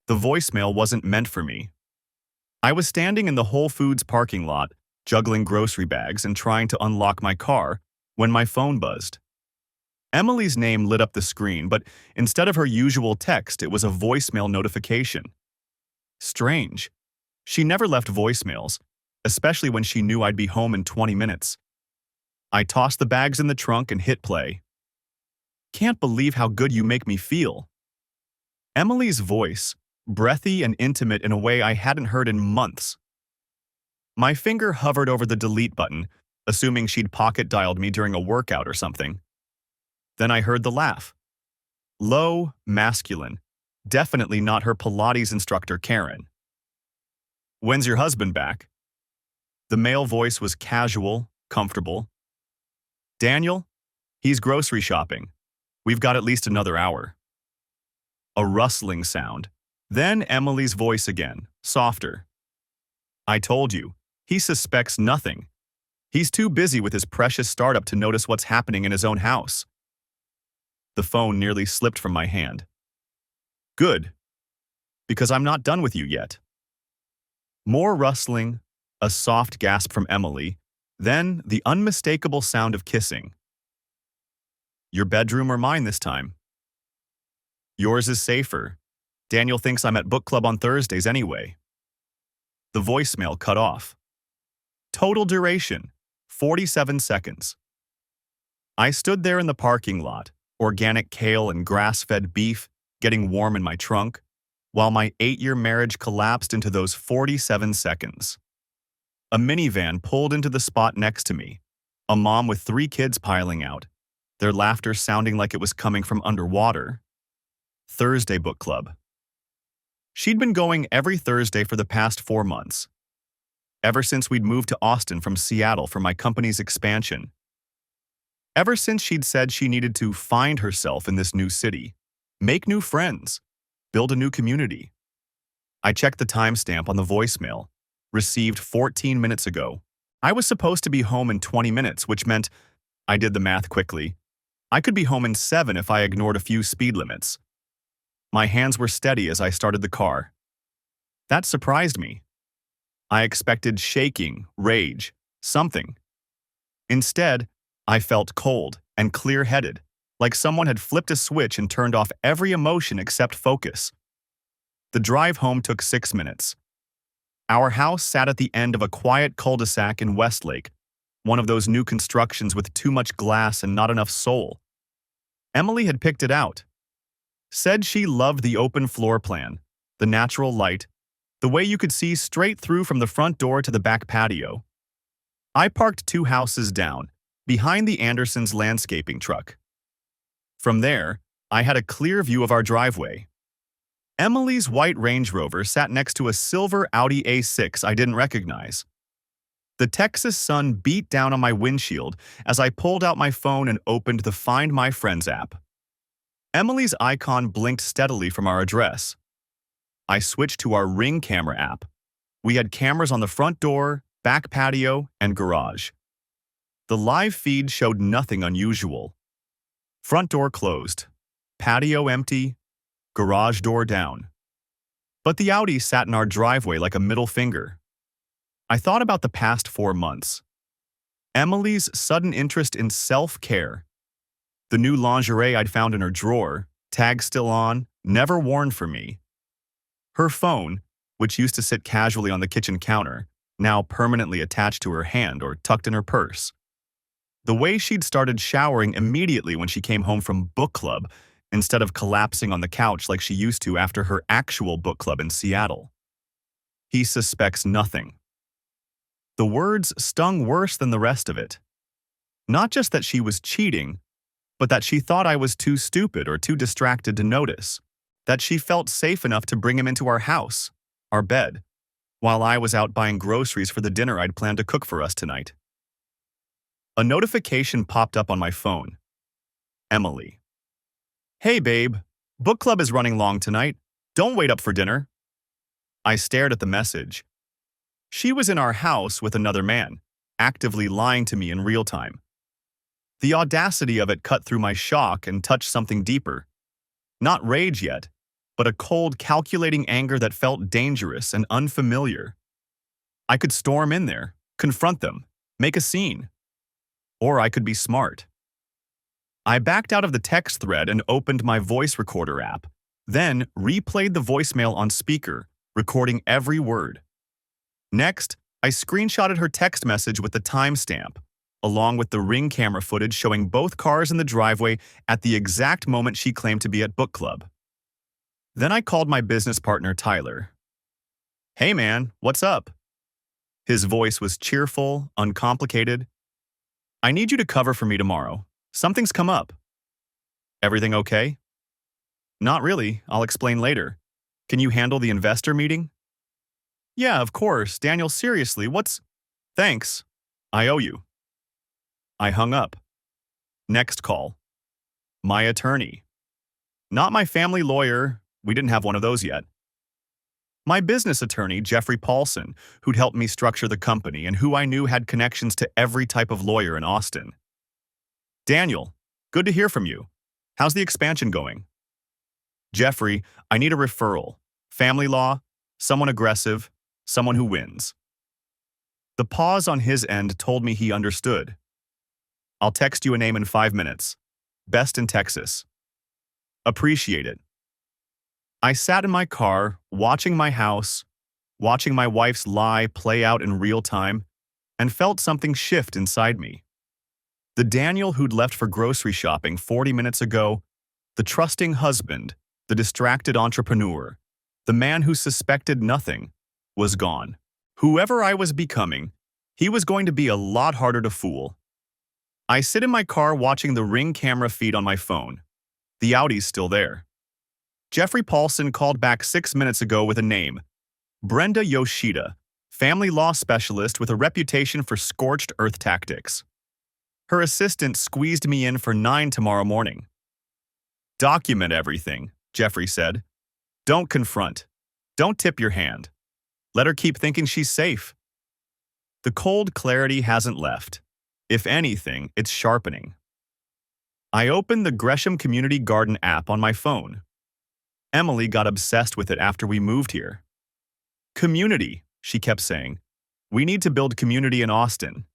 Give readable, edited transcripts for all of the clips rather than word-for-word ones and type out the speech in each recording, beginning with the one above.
The voicemail wasn't meant for me. I was standing in the Whole Foods parking lot, juggling grocery bags and trying to unlock my car, when my phone buzzed. Emily's name lit up the screen, but instead of her usual text, it was a voicemail notification. Strange. She never left voicemails, especially when she knew I'd be home in 20 minutes. I tossed the bags in the trunk and hit play. "Can't believe how good you make me feel." Emily's voice, breathy and intimate in a way I hadn't heard in months. My finger hovered over the delete button, assuming she'd pocket-dialed me during a workout or something. Then I heard the laugh. Low, masculine. Definitely not her Pilates instructor, Karen. "When's your husband back?" The male voice was casual, comfortable. "Daniel? He's grocery shopping. We've got at least another hour." A rustling sound. Then Emily's voice again, softer. "I told you, he suspects nothing. He's too busy with his precious startup to notice what's happening in his own house." The phone nearly slipped from my hand. "Good, because I'm not done with you yet." More rustling, a soft gasp from Emily, then the unmistakable sound of kissing. "Your bedroom or mine this time?" "Yours is safer. Daniel thinks I'm at book club on Thursdays anyway." The voicemail cut off. Total duration, 47 seconds. I stood there in the parking lot, organic kale and grass-fed beef getting warm in my trunk, while my 8-year marriage collapsed into those 47 seconds. A minivan pulled into the spot next to me, a mom with 3 kids piling out, their laughter sounding like it was coming from underwater. Thursday book club. She'd been going every Thursday for the past 4 months, ever since we'd moved to Austin from Seattle for my company's expansion. Ever since she'd said she needed to find herself in this new city, make new friends, build a new community. I checked the timestamp on the voicemail, received 14 minutes ago. I was supposed to be home in 20 minutes, which meant, I did the math quickly, I could be home in 7 if I ignored a few speed limits. My hands were steady as I started the car. That surprised me. I expected shaking, rage, something. Instead, I felt cold and clear-headed, like someone had flipped a switch and turned off every emotion except focus. The drive home took 6 minutes. Our house sat at the end of a quiet cul-de-sac in Westlake, one of those new constructions with too much glass and not enough soul. Emily had picked it out. Said she loved the open floor plan, the natural light, the way you could see straight through from the front door to the back patio. I parked 2 houses down, behind the Andersons' landscaping truck. From there, I had a clear view of our driveway. Emily's white Range Rover sat next to a silver Audi A6 I didn't recognize. The Texas sun beat down on my windshield as I pulled out my phone and opened the Find My Friends app. Emily's icon blinked steadily from our address. I switched to our Ring camera app. We had cameras on the front door, back patio, and garage. The live feed showed nothing unusual. Front door closed, patio empty, garage door down. But the Audi sat in our driveway like a middle finger. I thought about the past 4 months. Emily's sudden interest in self-care. The new lingerie I'd found in her drawer, tag still on, never worn for me. Her phone, which used to sit casually on the kitchen counter, now permanently attached to her hand or tucked in her purse. The way she'd started showering immediately when she came home from book club, instead of collapsing on the couch like she used to after her actual book club in Seattle. He suspects nothing. The words stung worse than the rest of it. Not just that she was cheating, but that she thought I was too stupid or too distracted to notice. That she felt safe enough to bring him into our house, our bed, while I was out buying groceries for the dinner I'd planned to cook for us tonight. A notification popped up on my phone. Emily. "Hey babe, book club is running long tonight. Don't wait up for dinner." I stared at the message. She was in our house with another man, actively lying to me in real time. The audacity of it cut through my shock and touched something deeper. Not rage yet, but a cold, calculating anger that felt dangerous and unfamiliar. I could storm in there, confront them, make a scene. Or I could be smart. I backed out of the text thread and opened my voice recorder app, then replayed the voicemail on speaker, recording every word. Next, I screenshotted her text message with the timestamp, along with the Ring camera footage showing both cars in the driveway at the exact moment she claimed to be at book club. Then I called my business partner, Tyler. "Hey man, what's up?" His voice was cheerful, uncomplicated. "I need you to cover for me tomorrow. Something's come up." "Everything okay?" "Not really. I'll explain later. Can you handle the investor meeting?" "Yeah, of course. Daniel, seriously, what's—" "Thanks. I owe you." I hung up. Next call. My attorney. Not my family lawyer. We didn't have one of those yet. My business attorney, Jeffrey Paulson, who'd helped me structure the company and who I knew had connections to every type of lawyer in Austin. "Daniel, good to hear from you. How's the expansion going?" "Jeffrey, I need a referral. Family law, someone aggressive, someone who wins." The pause on his end told me he understood. "I'll text you a name in 5 minutes. Best in Texas." "Appreciate it." I sat in my car, watching my house, watching my wife's lie play out in real time, and felt something shift inside me. The Daniel who'd left for grocery shopping 40 minutes ago, the trusting husband, the distracted entrepreneur, the man who suspected nothing, was gone. Whoever I was becoming, he was going to be a lot harder to fool. I sit in my car watching the Ring camera feed on my phone. The Audi's still there. Jeffrey Paulson called back 6 minutes ago with a name: Brenda Yoshida, family law specialist with a reputation for scorched earth tactics. Her assistant squeezed me in for 9 tomorrow morning. "Document everything," Jeffrey said. "Don't confront. Don't tip your hand. Let her keep thinking she's safe." The cold clarity hasn't left. If anything, it's sharpening. I opened the Gresham Community Garden app on my phone. Emily got obsessed with it after we moved here. "Community," she kept saying. "We need to build community in Austin."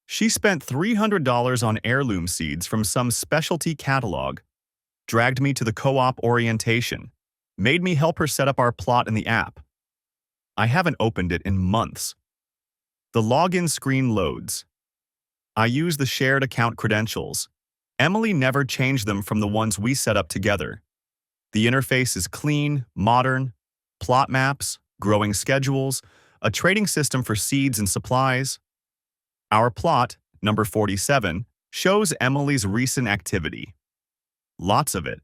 She spent $300 on heirloom seeds from some specialty catalog, dragged me to the co-op orientation, made me help her set up our plot in the app. I haven't opened it in months. The login screen loads. I use the shared account credentials. Emily never changed them from the ones we set up together. The interface is clean, modern, plot maps, growing schedules, a trading system for seeds and supplies. Our plot, number 47, shows Emily's recent activity. Lots of it.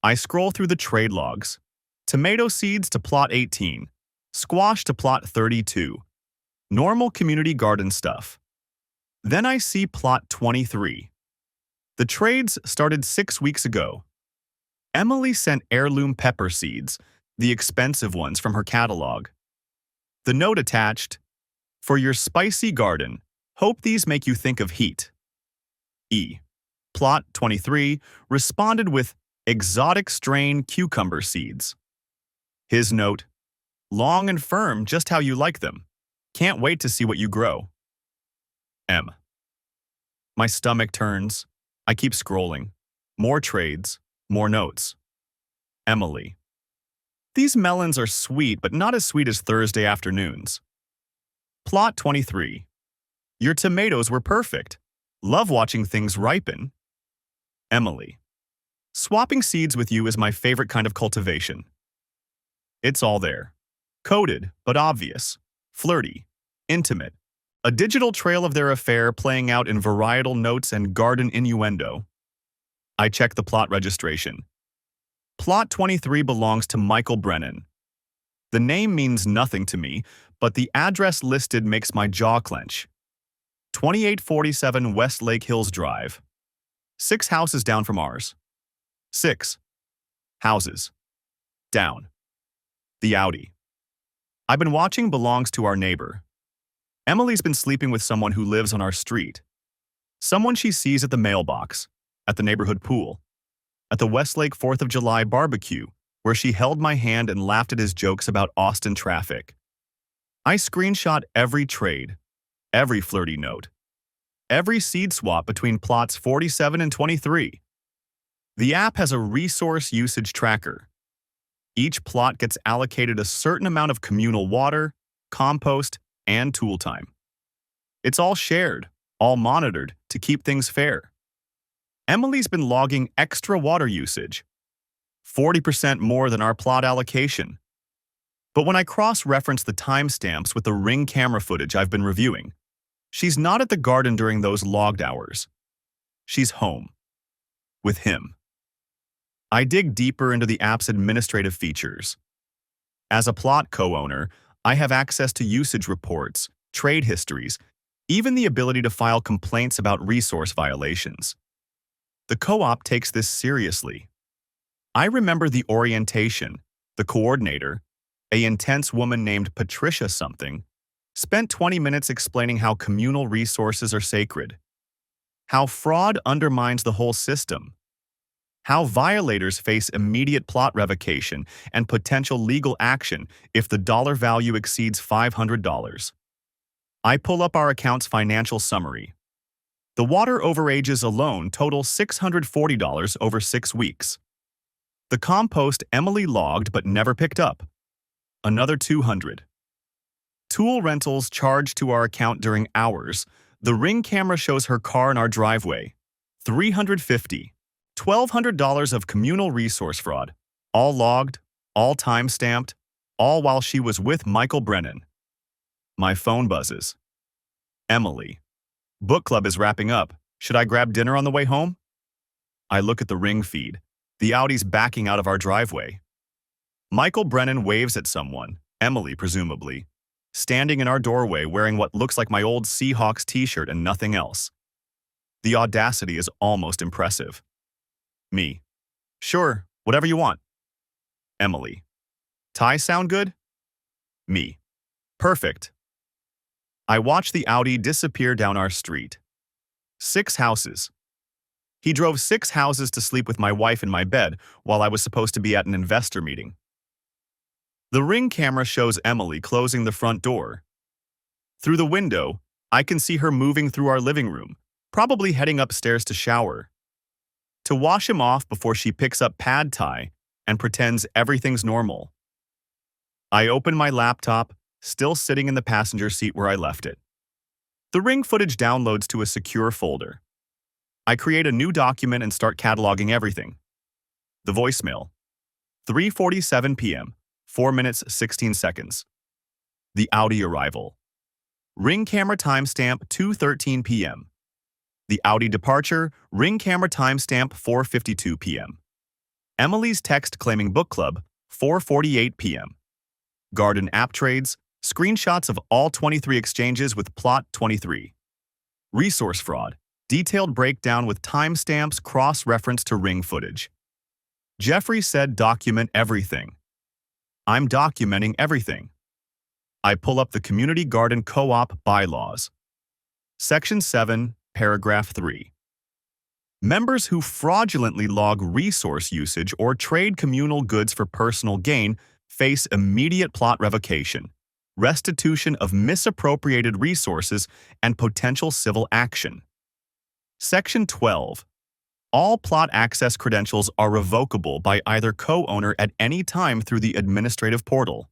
I scroll through the trade logs. Tomato seeds to plot 18, squash to plot 32. Normal community garden stuff. Then I see plot 23. The trades started 6 weeks ago. Emily sent heirloom pepper seeds, the expensive ones from her catalog. The note attached: "For your spicy garden, hope these make you think of heat." Plot 23 responded with exotic strain cucumber seeds. His note: "Long and firm, just how you like them. Can't wait to see what you grow." M. My stomach turns. I keep scrolling. More trades, more notes. Emily: "These melons are sweet, but not as sweet as Thursday afternoons." Plot 23. "Your tomatoes were perfect. Love watching things ripen." Emily: "Swapping seeds with you is my favorite kind of cultivation." It's all there. Coded, but obvious. Flirty. Intimate. A digital trail of their affair playing out in varietal notes and garden innuendo. I check the plot registration. Plot 23 belongs to Michael Brennan. The name means nothing to me, but the address listed makes my jaw clench. 2847 West Lake Hills Drive. 6 houses down from ours. 6 houses down. The Audi I've been watching belongs to our neighbor. Emily's been sleeping with someone who lives on our street. Someone she sees at the mailbox, at the neighborhood pool. at the Westlake 4th of July barbecue, where she held my hand and laughed at his jokes about Austin traffic. I screenshot every trade, every flirty note, every seed swap between plots 47 and 23. The app has a resource usage tracker. Each plot gets allocated a certain amount of communal water, compost, and tool time. It's all shared, all monitored to keep things fair. Emily's been logging extra water usage, 40% more than our plot allocation. But when I cross-reference the timestamps with the Ring camera footage I've been reviewing, she's not at the garden during those logged hours. She's home. With him. I dig deeper into the app's administrative features. As a plot co-owner, I have access to usage reports, trade histories, even the ability to file complaints about resource violations. The co-op takes this seriously. I remember the orientation, the coordinator, an intense woman named Patricia something, spent 20 minutes explaining how communal resources are sacred, how fraud undermines the whole system, how violators face immediate plot revocation and potential legal action if the dollar value exceeds $500. I pull up our account's financial summary. The water overages alone total $640 over 6 weeks. The compost Emily logged but never picked up. Another $200. Tool rentals charged to our account during hours. The Ring camera shows her car in our driveway. $350. $1,200 of communal resource fraud. All logged, all time-stamped, all while she was with Michael Brennan. My phone buzzes. Emily. Book club is wrapping up. Should I grab dinner on the way home? I look at the Ring feed. The Audi's backing out of our driveway. Michael Brennan waves at someone, Emily presumably, standing in our doorway wearing what looks like my old Seahawks t-shirt and nothing else. The audacity is almost impressive. Me. Sure, whatever you want. Emily. Ties sound good? Me. Perfect. I watch the Audi disappear down our street. 6 houses. He drove 6 houses to sleep with my wife in my bed while I was supposed to be at an investor meeting. The Ring camera shows Emily closing the front door. Through the window, I can see her moving through our living room, probably heading upstairs to shower. To wash him off before she picks up pad thai and pretends everything's normal. I open my laptop, still sitting in the passenger seat where I left it. The Ring footage downloads to a secure folder. I create a new document and start cataloging everything. The voicemail. 3:47 p.m., 4 minutes, 16 seconds. The Audi arrival. Ring camera timestamp 2:13 p.m. The Audi departure, Ring camera timestamp 4:52 p.m. Emily's text claiming book club, 4:48 p.m. Garden app trades, screenshots of all 23 exchanges with plot 23. Resource fraud, detailed breakdown with timestamps cross-reference to Ring footage. Jeffrey said document everything. I'm documenting everything. I pull up the Community Garden Co-op bylaws. Section 7, Paragraph 3. Members who fraudulently log resource usage or trade communal goods for personal gain face immediate plot revocation, restitution of misappropriated resources, and potential civil action. Section 12. All plot access credentials are revocable by either co-owner at any time through the administrative portal.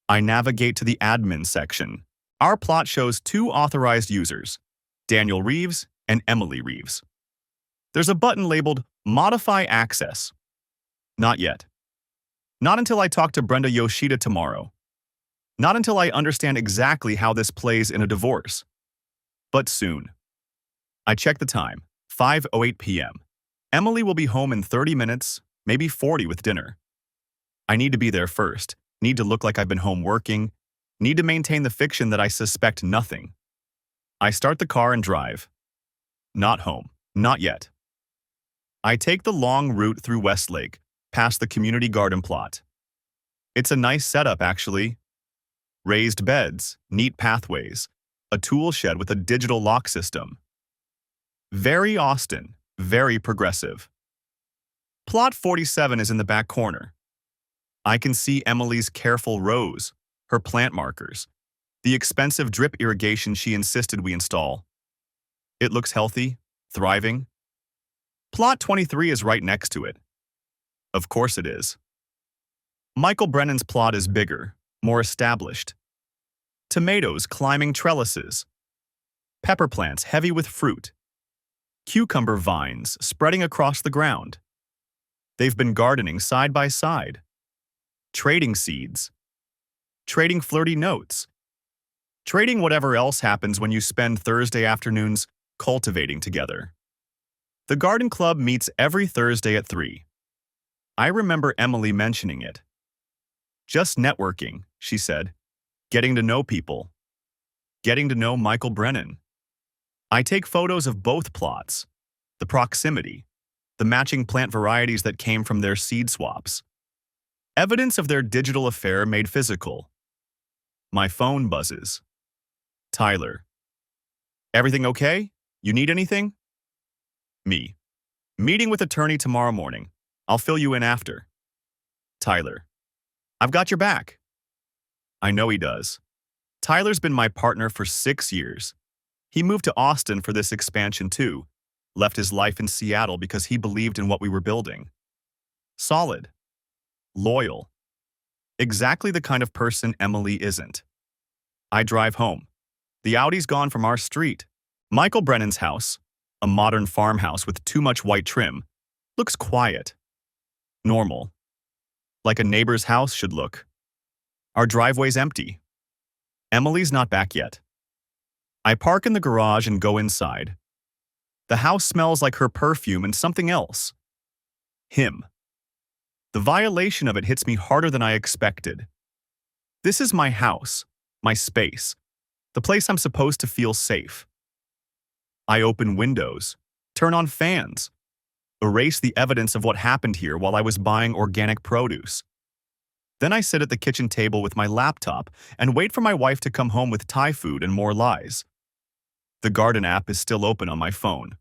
I navigate to the admin section. Our plot shows 2 authorized users, Daniel Reeves and Emily Reeves. There's a button labeled Modify Access. Not yet. Not until I talk to Brenda Yoshida tomorrow. Not until I understand exactly how this plays in a divorce. But soon. I check the time, 5:08 p.m. Emily will be home in 30 minutes, maybe 40 with dinner. I need to be there first, need to look like I've been home working, need to maintain the fiction that I suspect nothing. I start the car and drive. Not home, not yet. I take the long route through Westlake, past the community garden plot. It's a nice setup, actually. Raised beds, neat pathways, a tool shed with a digital lock system. Very Austin, very progressive. Plot 47 is in the back corner. I can see Emily's careful rows, her plant markers, the expensive drip irrigation she insisted we install. It looks healthy, thriving. Plot 23 is right next to it. Of course it is. Michael Brennan's plot is bigger, more established. Tomatoes climbing trellises. Pepper plants heavy with fruit. Cucumber vines spreading across the ground. They've been gardening side by side. Trading seeds. Trading flirty notes. Trading whatever else happens when you spend Thursday afternoons cultivating together. The garden club meets every Thursday at 3. I remember Emily mentioning it. Just networking, she said. Getting to know people. Getting to know Michael Brennan. I take photos of both plots. The proximity. The matching plant varieties that came from their seed swaps. Evidence of their digital affair made physical. My phone buzzes. Tyler. Everything okay? You need anything? Me. Meeting with attorney tomorrow morning. I'll fill you in after. Tyler. I've got your back. I know he does. Tyler's been my partner for 6 years. He moved to Austin for this expansion too, left his life in Seattle because he believed in what we were building. Solid. Loyal. Exactly the kind of person Emily isn't. I drive home. The Audi's gone from our street. Michael Brennan's house, a modern farmhouse with too much white trim, looks quiet. Normal. Like a neighbor's house should look. Our driveway's empty. Emily's not back yet. I park in the garage and go inside. The house smells like her perfume and something else. Him. The violation of it hits me harder than I expected. This is my house, my space, the place I'm supposed to feel safe. I open windows, turn on fans, erase the evidence of what happened here while I was buying organic produce. Then I sit at the kitchen table with my laptop and wait for my wife to come home with Thai food and more lies. The garden app is still open on my phone.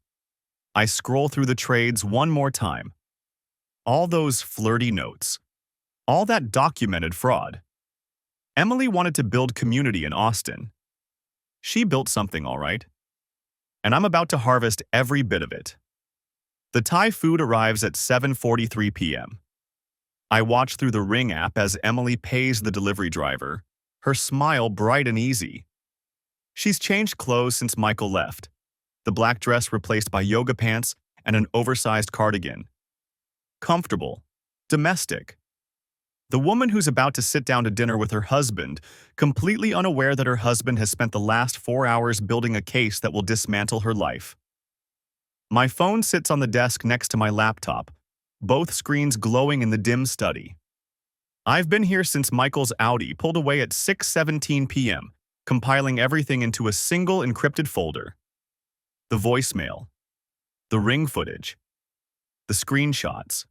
I scroll through the trades one more time. All those flirty notes. All that documented fraud. Emily wanted to build community in Austin. She built something, all right. And I'm about to harvest every bit of it. The Thai food arrives at 7:43 p.m. I watch through the Ring app as Emily pays the delivery driver, her smile bright and easy. She's changed clothes since Michael left. The black dress replaced by yoga pants and an oversized cardigan. Comfortable. Domestic. The woman who's about to sit down to dinner with her husband, completely unaware that her husband has spent the last 4 hours building a case that will dismantle her life. My phone sits on the desk next to my laptop, both screens glowing in the dim study. I've been here since Michael's Audi pulled away at 6:17 p.m., compiling everything into a single encrypted folder. The voicemail. The Ring footage. The screenshots.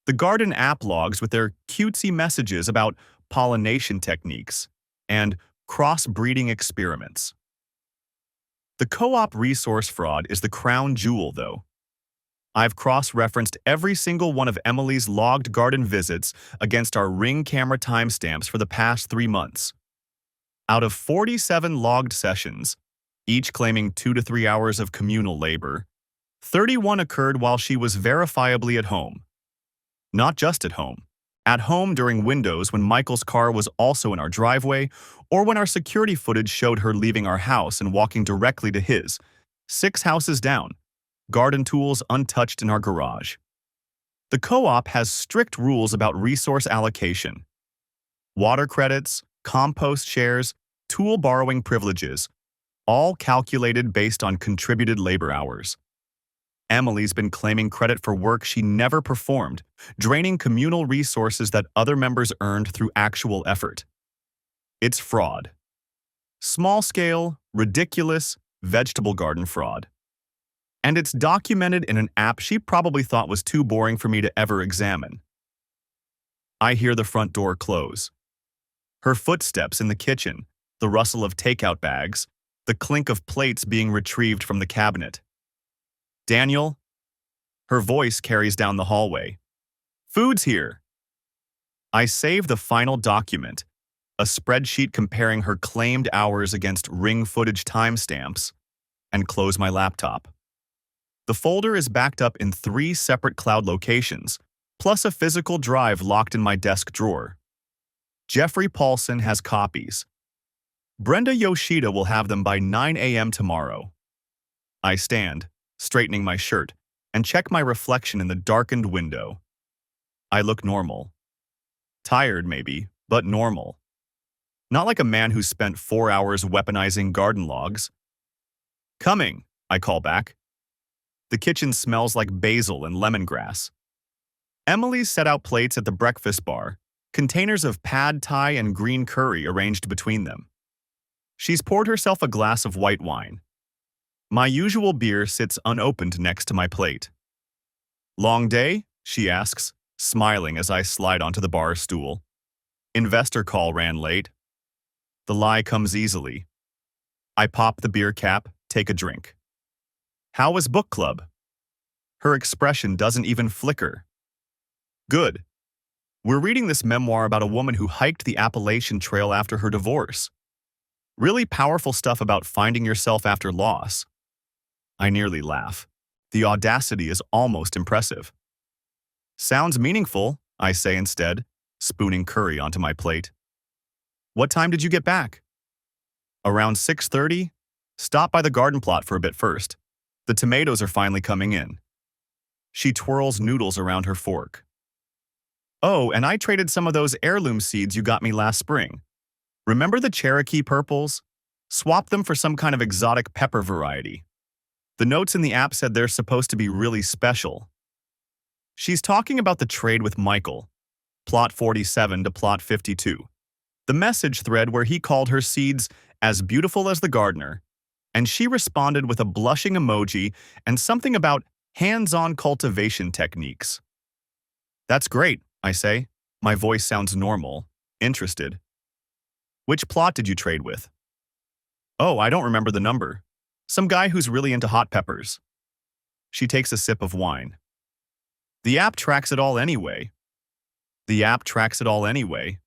The garden app logs with their cutesy messages about pollination techniques and cross-breeding experiments. The co-op resource fraud is the crown jewel, though. I've cross-referenced every single one of Emily's logged garden visits against our Ring camera timestamps for the past 3 months. Out of 47 logged sessions, each claiming 2 to 3 hours of communal labor, 31 occurred while she was verifiably at home. Not just at home during windows when Michael's car was also in our driveway, or when our security footage showed her leaving our house and walking directly to his, 6 houses down, garden tools untouched in our garage. The co-op has strict rules about resource allocation. Water credits, compost shares, tool borrowing privileges, all calculated based on contributed labor hours. Emily's been claiming credit for work she never performed, draining communal resources that other members earned through actual effort. It's fraud. Small-scale, ridiculous, vegetable garden fraud. And it's documented in an app she probably thought was too boring for me to ever examine. I hear the front door close. Her footsteps in the kitchen, the rustle of takeout bags, the clink of plates being retrieved from the cabinet. Daniel? Her voice carries down the hallway. Food's here. I save the final document, a spreadsheet comparing her claimed hours against Ring footage timestamps, and close my laptop. The folder is backed up in 3 separate cloud locations, plus a physical drive locked in my desk drawer. Jeffrey Paulson has copies. Brenda Yoshida will have them by 9 a.m. tomorrow. I stand, straightening my shirt, and check my reflection in the darkened window. I look normal. Tired, maybe, but normal. Not like a man who spent 4 hours weaponizing garden logs. Coming, I call back. The kitchen smells like basil and lemongrass. Emily's set out plates at the breakfast bar, containers of pad thai and green curry arranged between them. She's poured herself a glass of white wine. My usual beer sits unopened next to my plate. Long day? She asks, smiling as I slide onto the bar stool. Investor call ran late. The lie comes easily. I pop the beer cap, take a drink. How was book club? Her expression doesn't even flicker. Good. We're reading this memoir about a woman who hiked the Appalachian Trail after her divorce. Really powerful stuff about finding yourself after loss. I nearly laugh. The audacity is almost impressive. Sounds meaningful, I say instead, spooning curry onto my plate. What time did you get back? Around 6:30? Stop by the garden plot for a bit first. The tomatoes are finally coming in. She twirls noodles around her fork. Oh, and I traded some of those heirloom seeds you got me last spring. Remember the Cherokee purples? Swap them for some kind of exotic pepper variety. The notes in the app said they're supposed to be really special. She's talking about the trade with Michael, plot 47 to plot 52. The message thread where he called her seeds as beautiful as the gardener, and she responded with a blushing emoji and something about hands-on cultivation techniques. That's great, I say. My voice sounds normal, interested. Which plot did you trade with? Oh, I don't remember the number. Some guy who's really into hot peppers. She takes a sip of wine. The app tracks it all anyway. The app tracks it all anyway.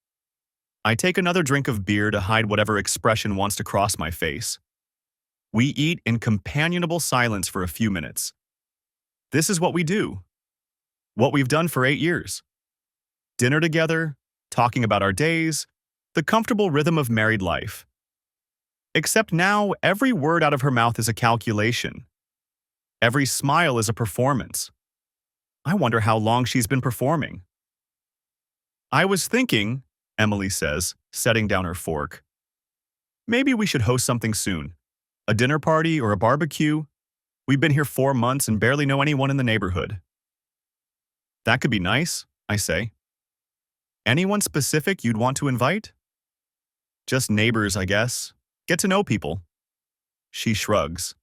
I take another drink of beer to hide whatever expression wants to cross my face. We eat in companionable silence for a few minutes. This is what we do. What we've done for 8 years. Dinner together, talking about our days, the comfortable rhythm of married life. Except now, every word out of her mouth is a calculation. Every smile is a performance. I wonder how long she's been performing. I was thinking, Emily says, setting down her fork. Maybe we should host something soon. A dinner party or a barbecue. We've been here 4 months and barely know anyone in the neighborhood. That could be nice, I say. Anyone specific you'd want to invite? Just neighbors, I guess. Get to know people. She shrugs.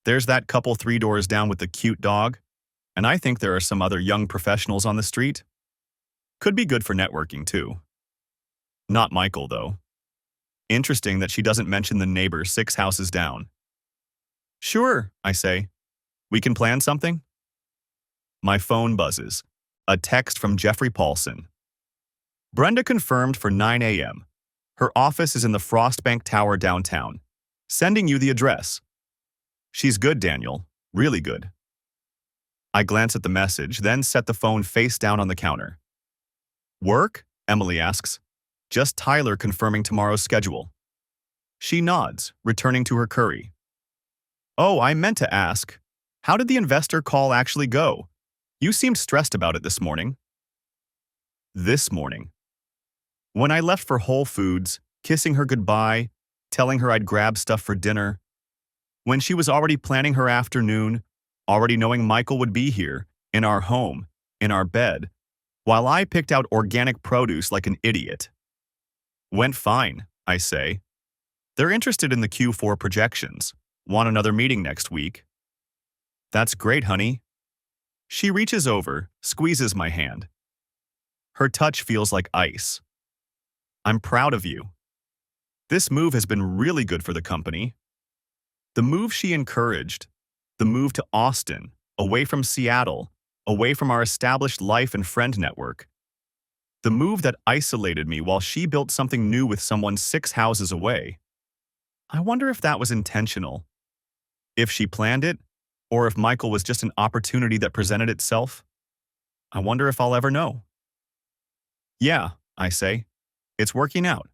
There's that couple 3 doors down with the cute dog, and I think there are some other young professionals on the street. Could be good for networking, too. Not Michael, though. Interesting that she doesn't mention the neighbor 6 houses down. Sure, I say. We can plan something? My phone buzzes. A text from Jeffrey Paulson. Brenda confirmed for 9 a.m. Her office is in the Frostbank Tower downtown. Sending you the address. She's good, Daniel. Really good. I glance at the message, then set the phone face down on the counter. Work? Emily asks. Just Tyler confirming tomorrow's schedule. She nods, returning to her curry. Oh, I meant to ask. How did the investor call actually go? You seemed stressed about it this morning. This morning. When I left for Whole Foods, kissing her goodbye, telling her I'd grab stuff for dinner. When she was already planning her afternoon, already knowing Michael would be here, in our home, in our bed, while I picked out organic produce like an idiot. Went fine, I say. They're interested in the Q4 projections. Want another meeting next week? That's great, honey. She reaches over, squeezes my hand. Her touch feels like ice. I'm proud of you. This move has been really good for the company. The move she encouraged, the move to Austin, away from Seattle, away from our established life and friend network. The move that isolated me while she built something new with someone 6 houses away. I wonder if that was intentional, if she planned it, or if Michael was just an opportunity that presented itself. I wonder if I'll ever know. Yeah, I say. It's working out.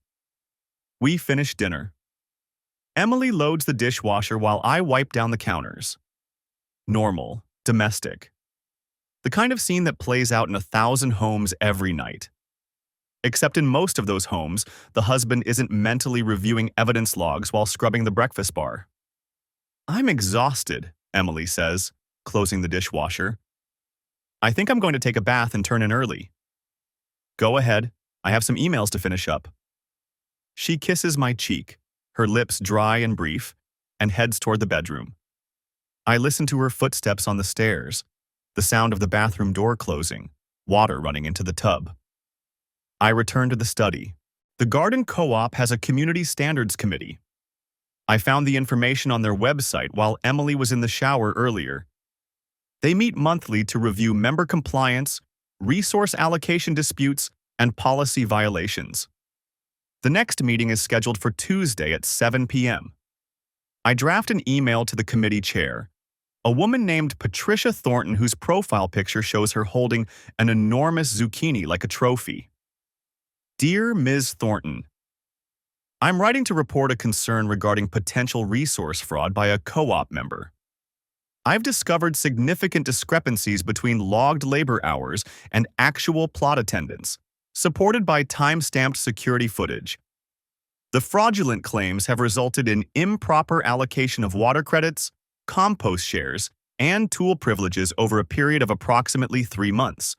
We finish dinner. Emily loads the dishwasher while I wipe down the counters. Normal, domestic. The kind of scene that plays out in 1,000 homes every night. Except in most of those homes, the husband isn't mentally reviewing evidence logs while scrubbing the breakfast bar. I'm exhausted, Emily says, closing the dishwasher. I think I'm going to take a bath and turn in early. Go ahead, I have some emails to finish up. She kisses my cheek, her lips dry and brief, and heads toward the bedroom. I listen to her footsteps on the stairs, the sound of the bathroom door closing, water running into the tub. I return to the study. The garden co-op has a community standards committee. I found the information on their website while Emily was in the shower earlier. They meet monthly to review member compliance, resource allocation disputes, and policy violations. The next meeting is scheduled for Tuesday at 7 p.m. I draft an email to the committee chair, a woman named Patricia Thornton whose profile picture shows her holding an enormous zucchini like a trophy. Dear Ms. Thornton, I'm writing to report a concern regarding potential resource fraud by a co-op member. I've discovered significant discrepancies between logged labor hours and actual plot attendance, supported by time-stamped security footage. The fraudulent claims have resulted in improper allocation of water credits, compost shares, and tool privileges over a period of approximately 3 months.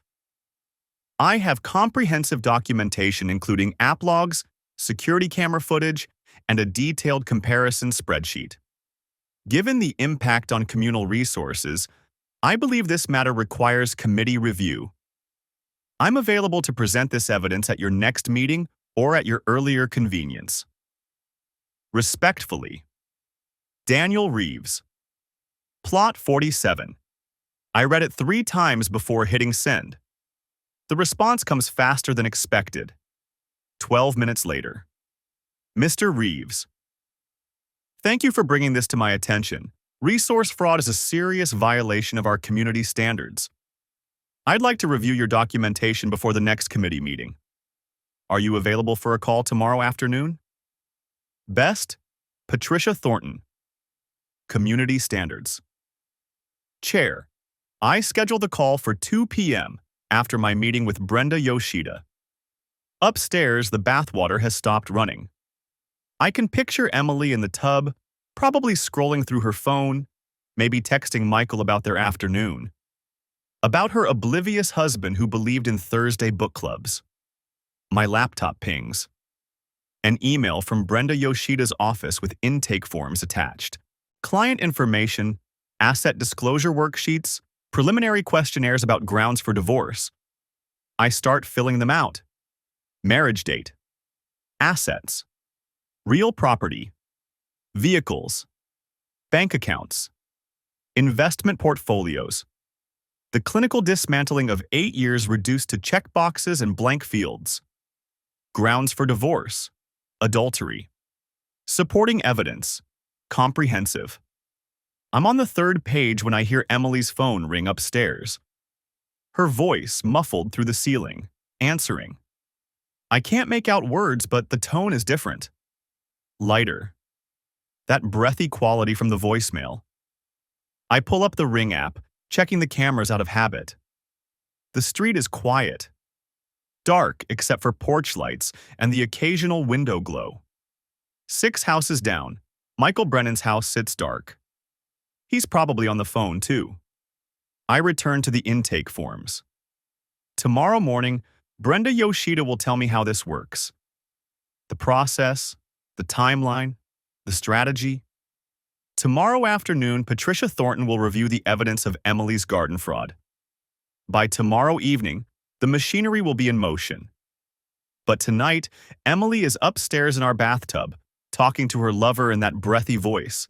I have comprehensive documentation including app logs, security camera footage, and a detailed comparison spreadsheet. Given the impact on communal resources, I believe this matter requires committee review. I'm available to present this evidence at your next meeting or at your earlier convenience. Respectfully, Daniel Reeves. Plot 47. I read it 3 times before hitting send. The response comes faster than expected. 12 minutes later. Mr. Reeves. Thank you for bringing this to my attention. Resource fraud is a serious violation of our community standards. I'd like to review your documentation before the next committee meeting. Are you available for a call tomorrow afternoon? Best, Patricia Thornton. Community Standards. Chair, I scheduled the call for 2 p.m. after my meeting with Brenda Yoshida. Upstairs, the bathwater has stopped running. I can picture Emily in the tub, probably scrolling through her phone, maybe texting Michael about their afternoon. About her oblivious husband who believed in Thursday book clubs. My laptop pings. An email from Brenda Yoshida's office with intake forms attached. Client information, asset disclosure worksheets, preliminary questionnaires about grounds for divorce. I start filling them out. Marriage date. Assets. Real property. Vehicles. Bank accounts. Investment portfolios. The clinical dismantling of 8 years reduced to checkboxes and blank fields. Grounds for divorce. Adultery. Supporting evidence. Comprehensive. I'm on the 3rd page when I hear Emily's phone ring upstairs. Her voice muffled through the ceiling, answering. I can't make out words, but the tone is different. Lighter. That breathy quality from the voicemail. I pull up the Ring app, checking the cameras out of habit. The street is quiet. Dark except for porch lights and the occasional window glow. 6 houses down, Michael Brennan's house sits dark. He's probably on the phone, too. I return to the intake forms. Tomorrow morning, Brenda Yoshida will tell me how this works. The process, the timeline, the strategy. Tomorrow afternoon, Patricia Thornton will review the evidence of Emily's garden fraud. By tomorrow evening, the machinery will be in motion. But tonight, Emily is upstairs in our bathtub, talking to her lover in that breathy voice.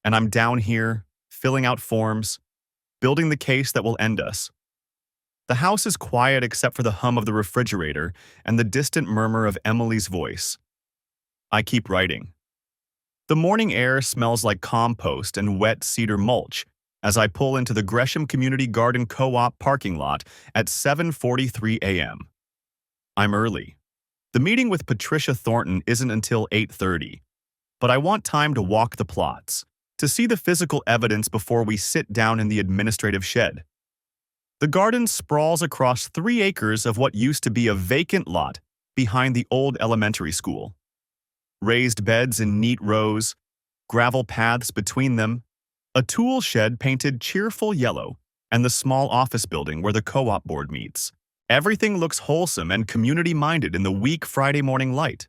And I'm down here, filling out forms, building the case that will end us. The house is quiet except for the hum of the refrigerator and the distant murmur of Emily's voice. I keep writing. The morning air smells like compost and wet cedar mulch as I pull into the Gresham Community Garden Co-op parking lot at 7:43 a.m. I'm early. The meeting with Patricia Thornton isn't until 8:30, but I want time to walk the plots, to see the physical evidence before we sit down in the administrative shed. The garden sprawls across 3 acres of what used to be a vacant lot behind the old elementary school. Raised beds in neat rows, gravel paths between them, a tool shed painted cheerful yellow, and the small office building where the co-op board meets. Everything looks wholesome and community-minded in the weak Friday morning light.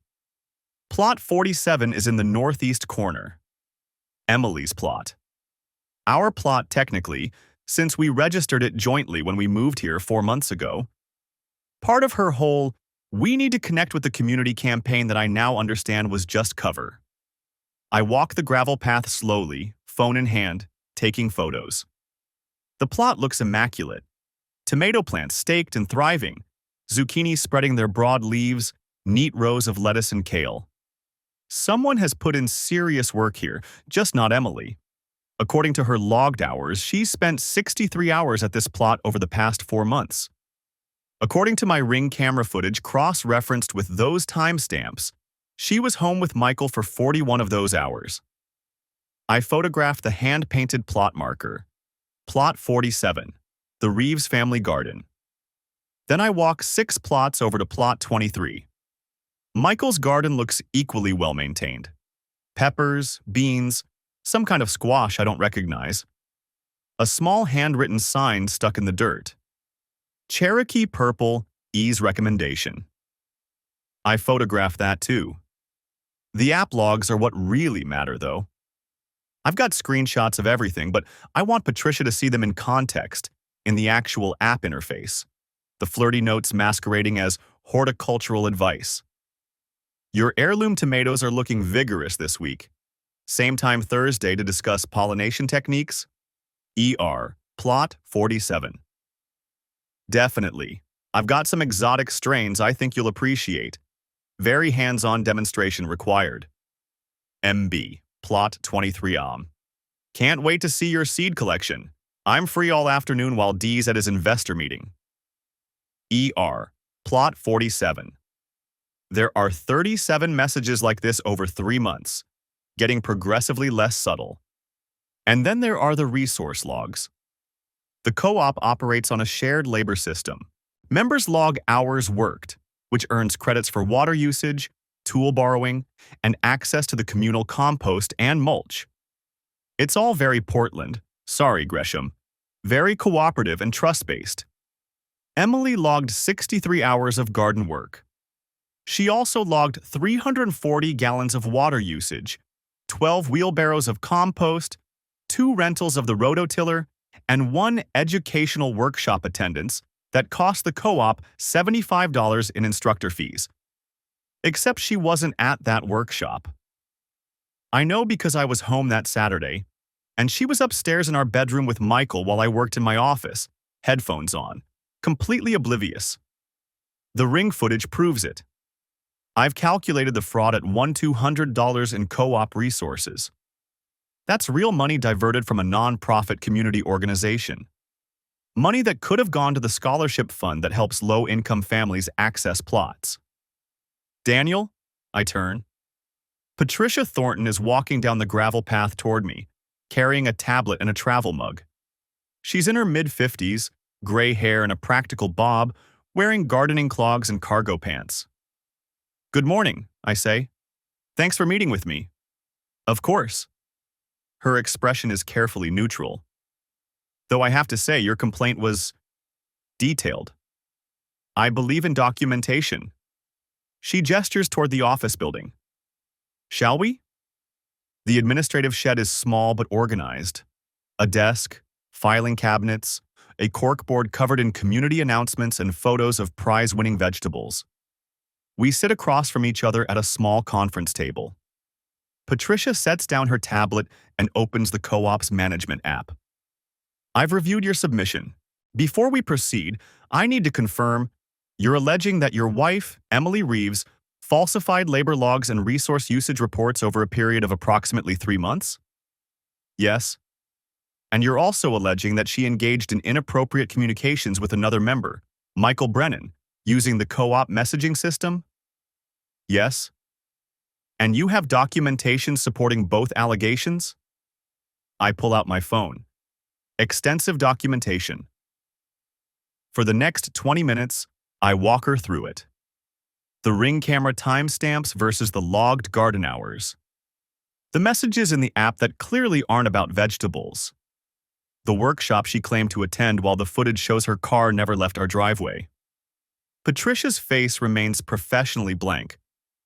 Plot 47 is in the northeast corner. Emily's plot. Our plot technically, since we registered it jointly when we moved here 4 months ago. Part of her whole "we need to connect with the community" campaign that I now understand was just cover. I walk the gravel path slowly, phone in hand, taking photos. The plot looks immaculate. Tomato plants staked and thriving, zucchini spreading their broad leaves, neat rows of lettuce and kale. Someone has put in serious work here, just not Emily. According to her logged hours, she's spent 63 hours at this plot over the past 4 months. According to my Ring camera footage cross-referenced with those timestamps, she was home with Michael for 41 of those hours. I photographed the hand-painted plot marker, Plot 47, the Reeves family garden. Then I walk 6 plots over to Plot 23. Michael's garden looks equally well-maintained. Peppers, beans, some kind of squash I don't recognize. A small handwritten sign stuck in the dirt. Cherokee Purple, E's recommendation. I photographed that too. The app logs are what really matter, though. I've got screenshots of everything, but I want Patricia to see them in context, in the actual app interface. The flirty notes masquerading as horticultural advice. Your heirloom tomatoes are looking vigorous this week. Same time Thursday to discuss pollination techniques. ER, Plot 47. Definitely. I've got some exotic strains I think you'll appreciate. Very hands-on demonstration required. MB, Plot 23. Can't wait to see your seed collection. I'm free all afternoon while D's at his investor meeting. ER, Plot 47. There are 37 messages like this over 3 months, getting progressively less subtle. And then there are the resource logs. The co-op operates on a shared labor system. Members log hours worked, which earns credits for water usage, tool borrowing, and access to the communal compost and mulch. It's all very Portland, sorry Gresham, very cooperative and trust-based. Emily logged 63 hours of garden work. She also logged 340 gallons of water usage, 12 wheelbarrows of compost, 2 rentals of the rototiller, and 1 educational workshop attendance that cost the co-op $75 in instructor fees. Except she wasn't at that workshop. I know because I was home that Saturday, and she was upstairs in our bedroom with Michael while I worked in my office, headphones on, completely oblivious. The Ring footage proves it. I've calculated the fraud at $1,200 in co-op resources. That's real money diverted from a non-profit community organization. Money that could have gone to the scholarship fund that helps low-income families access plots. Daniel? I turn. Patricia Thornton is walking down the gravel path toward me, carrying a tablet and a travel mug. She's in her mid-50s, gray hair and a practical bob, wearing gardening clogs and cargo pants. Good morning, I say. Thanks for meeting with me. Of course. Her expression is carefully neutral. Though I have to say your complaint was detailed. I believe in documentation. She gestures toward the office building. Shall we? The administrative shed is small but organized. A desk, filing cabinets, a corkboard covered in community announcements and photos of prize-winning vegetables. We sit across from each other at a small conference table. Patricia sets down her tablet and opens the co-op's management app. I've reviewed your submission. Before we proceed, I need to confirm you're alleging that your wife, Emily Reeves, falsified labor logs and resource usage reports over a period of approximately 3 months? Yes. And you're also alleging that she engaged in inappropriate communications with another member, Michael Brennan, using the co-op messaging system? Yes. And you have documentation supporting both allegations? I pull out my phone. Extensive documentation. For the next 20 minutes, I walk her through it. The Ring camera timestamps versus the logged garden hours. The messages in the app that clearly aren't about vegetables. The workshop she claimed to attend while the footage shows her car never left our driveway. Patricia's face remains professionally blank,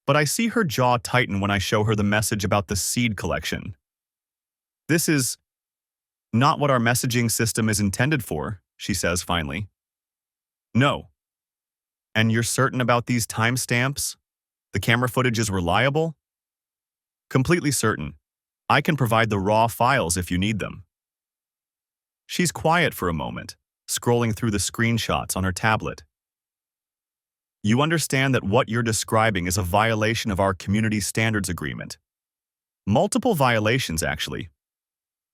but I see her jaw tighten when I show her the message about the seed collection. This is not what our messaging system is intended for, she says finally. No. And you're certain about these timestamps? The camera footage is reliable? Completely certain. I can provide the raw files if you need them. She's quiet for a moment, scrolling through the screenshots on her tablet. You understand that what you're describing is a violation of our community standards agreement. Multiple violations, actually.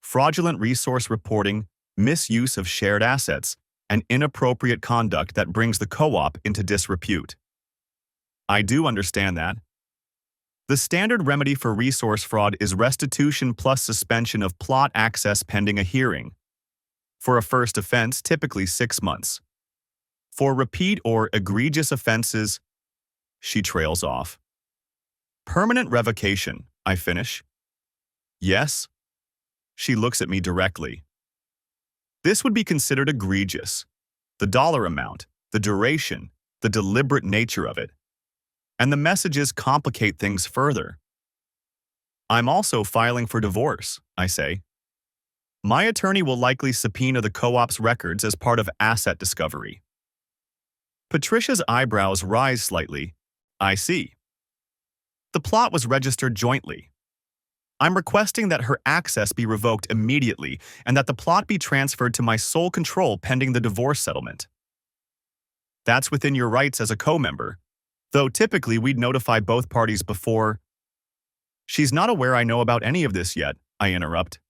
Fraudulent resource reporting, misuse of shared assets, and inappropriate conduct that brings the co-op into disrepute. I do understand that. The standard remedy for resource fraud is restitution plus suspension of plot access pending a hearing. For a first offense, typically 6 months. For repeat or egregious offenses, she trails off. Permanent revocation, I finish. Yes? She looks at me directly. This would be considered egregious. The dollar amount, the duration, the deliberate nature of it. And the messages complicate things further. I'm also filing for divorce, I say. My attorney will likely subpoena the co-op's records as part of asset discovery. Patricia's eyebrows rise slightly. I see. The plot was registered jointly. I'm requesting that her access be revoked immediately and that the plot be transferred to my sole control pending the divorce settlement. That's within your rights as a co-member, though typically we'd notify both parties before. She's not aware I know about any of this yet, I interrupt,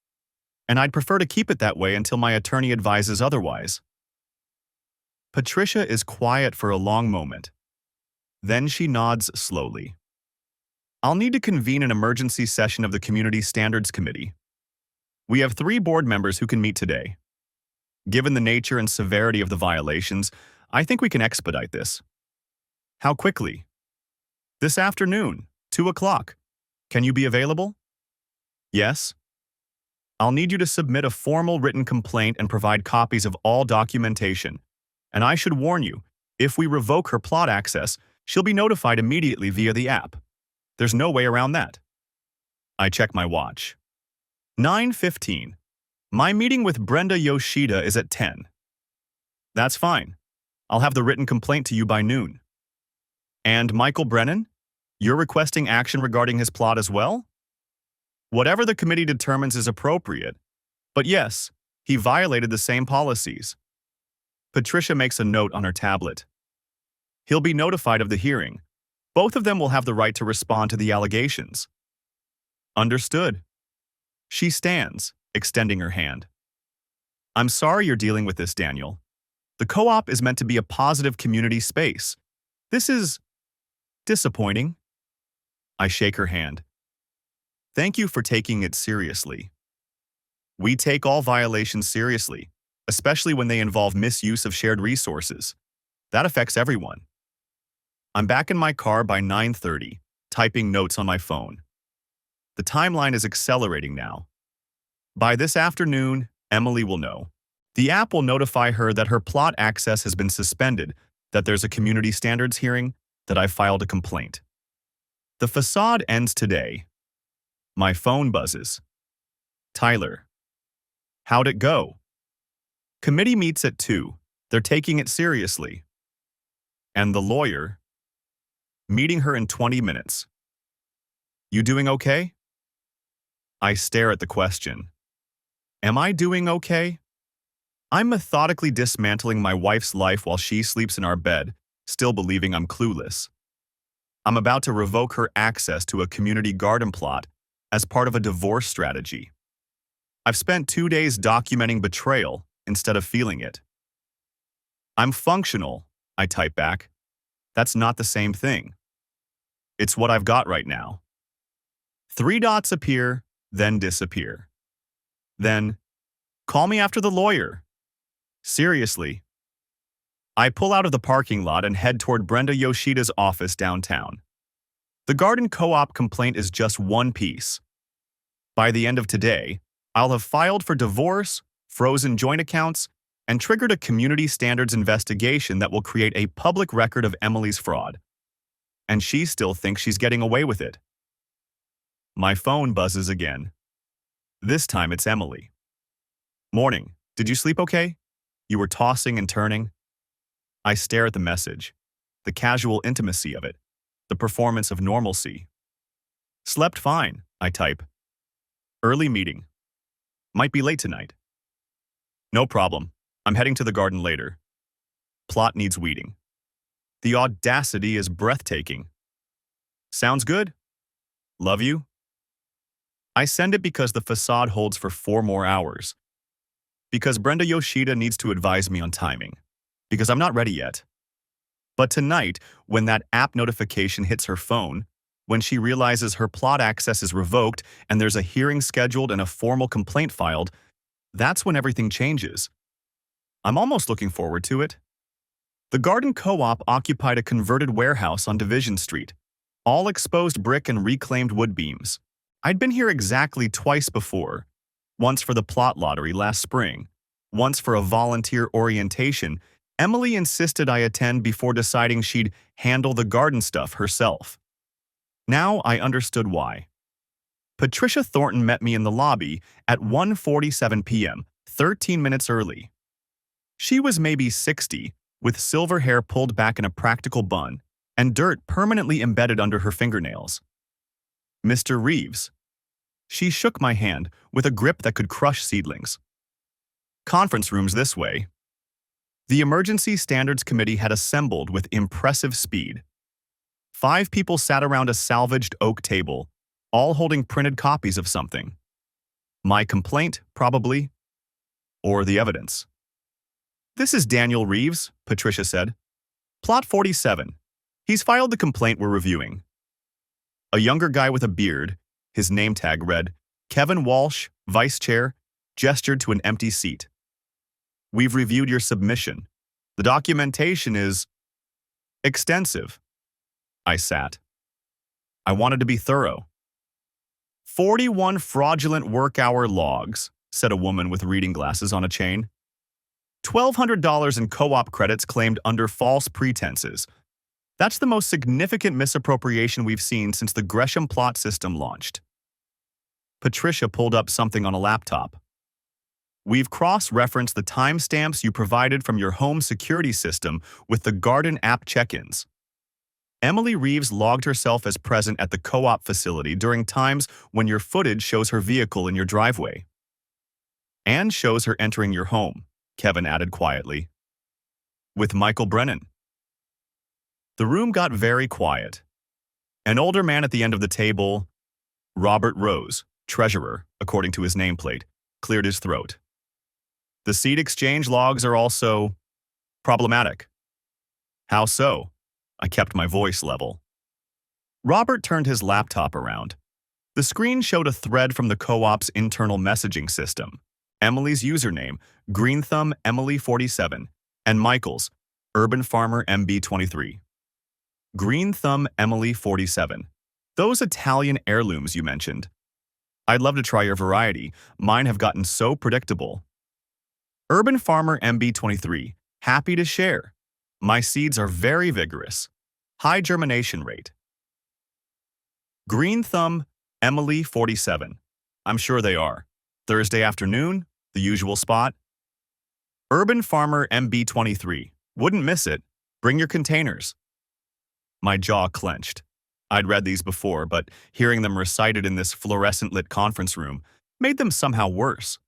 and I'd prefer to keep it that way until my attorney advises otherwise. Patricia is quiet for a long moment. Then she nods slowly. I'll need to convene an emergency session of the Community Standards Committee. We have 3 board members who can meet today. Given the nature and severity of the violations, I think we can expedite this. How quickly? This afternoon, 2 o'clock. Can you be available? Yes. I'll need you to submit a formal written complaint and provide copies of all documentation. And I should warn you, if we revoke her plot access, she'll be notified immediately via the app. There's no way around that. I check my watch. 9:15. My meeting with Brenda Yoshida is at 10. That's fine. I'll have the written complaint to you by noon. And Michael Brennan? You're requesting action regarding his plot as well? Whatever the committee determines is appropriate. But yes, he violated the same policies. Patricia makes a note on her tablet. He'll be notified of the hearing. Both of them will have the right to respond to the allegations. Understood. She stands, extending her hand. I'm sorry you're dealing with this, Daniel. The co-op is meant to be a positive community space. This is disappointing. I shake her hand. Thank you for taking it seriously. We take all violations seriously, especially when they involve misuse of shared resources. That affects everyone. I'm back in my car by 9:30, typing notes on my phone. The timeline is accelerating now. By this afternoon, Emily will know. The app will notify her that her plot access has been suspended, that there's a community standards hearing, that I filed a complaint. The facade ends today. My phone buzzes. Tyler. How'd it go? Committee meets at 2. They're taking it seriously. And the lawyer? Meeting her in 20 minutes. You doing okay? I stare at the question. Am I doing okay? I'm methodically dismantling my wife's life while she sleeps in our bed, still believing I'm clueless. I'm about to revoke her access to a community garden plot as part of a divorce strategy. I've spent 2 days documenting betrayal instead of feeling it. I'm functional, I type back. That's not the same thing. It's what I've got right now. 3 dots appear, then disappear. Then, call me after the lawyer. Seriously. I pull out of the parking lot and head toward Brenda Yoshida's office downtown. The garden co-op complaint is just one piece. By the end of today, I'll have filed for divorce, frozen joint accounts, and triggered a community standards investigation that will create a public record of Emily's fraud. And she still thinks she's getting away with it. My phone buzzes again. This time it's Emily. Morning. Did you sleep okay? You were tossing and turning. I stare at the message. The casual intimacy of it. The performance of normalcy. Slept fine, I type. Early meeting. Might be late tonight. No problem. I'm heading to the garden later. Plot needs weeding. The audacity is breathtaking. Sounds good? Love you? I send it because the facade holds for 4 more hours. Because Brenda Yoshida needs to advise me on timing. Because I'm not ready yet. But tonight, when that app notification hits her phone, when she realizes her plot access is revoked and there's a hearing scheduled and a formal complaint filed, that's when everything changes. I'm almost looking forward to it. The garden co-op occupied a converted warehouse on Division Street, all exposed brick and reclaimed wood beams. I'd been here exactly twice before, once for the plot lottery last spring, once for a volunteer orientation. Emily insisted I attend before deciding she'd handle the garden stuff herself. Now I understood why. Patricia Thornton met me in the lobby at 1:47 p.m., 13 minutes early. She was maybe 60, with silver hair pulled back in a practical bun and dirt permanently embedded under her fingernails. Mr. Reeves. She shook my hand with a grip that could crush seedlings. Conference rooms this way. The Emergency Standards Committee had assembled with impressive speed. 5 people sat around a salvaged oak table, all holding printed copies of something. My complaint, probably. Or the evidence. This is Daniel Reeves, Patricia said. Plot 47. He's filed the complaint we're reviewing. A younger guy with a beard, his name tag read, Kevin Walsh, Vice Chair, gestured to an empty seat. We've reviewed your submission. The documentation is extensive. I sat. I wanted to be thorough. 41 fraudulent work-hour logs, said a woman with reading glasses on a chain. $1,200 in co-op credits claimed under false pretenses. That's the most significant misappropriation we've seen since the Gresham plot system launched. Patricia pulled up something on a laptop. We've cross-referenced the timestamps you provided from your home security system with the Garden app check-ins. Emily Reeves logged herself as present at the co-op facility during times when your footage shows her vehicle in your driveway. And shows her entering your home, Kevin added quietly. With Michael Brennan. The room got very quiet. An older man at the end of the table, Robert Rose, treasurer, according to his nameplate, cleared his throat. The seed exchange logs are also problematic. How so? I kept my voice level. Robert turned his laptop around. The screen showed a thread from the co-op's internal messaging system. Emily's username, Greenthumb Emily47, and Michael's, Urban Farmer MB23. Greenthumb Emily47. Those Italian heirlooms you mentioned. I'd love to try your variety. Mine have gotten so predictable. Urban Farmer MB23. Happy to share. My seeds are very vigorous. High germination rate. Greenthumb Emily47. I'm sure they are. Thursday afternoon, the usual spot. Urban Farmer MB23. Wouldn't miss it. Bring your containers. My jaw clenched. I'd read these before, but hearing them recited in this fluorescent-lit conference room made them somehow worse.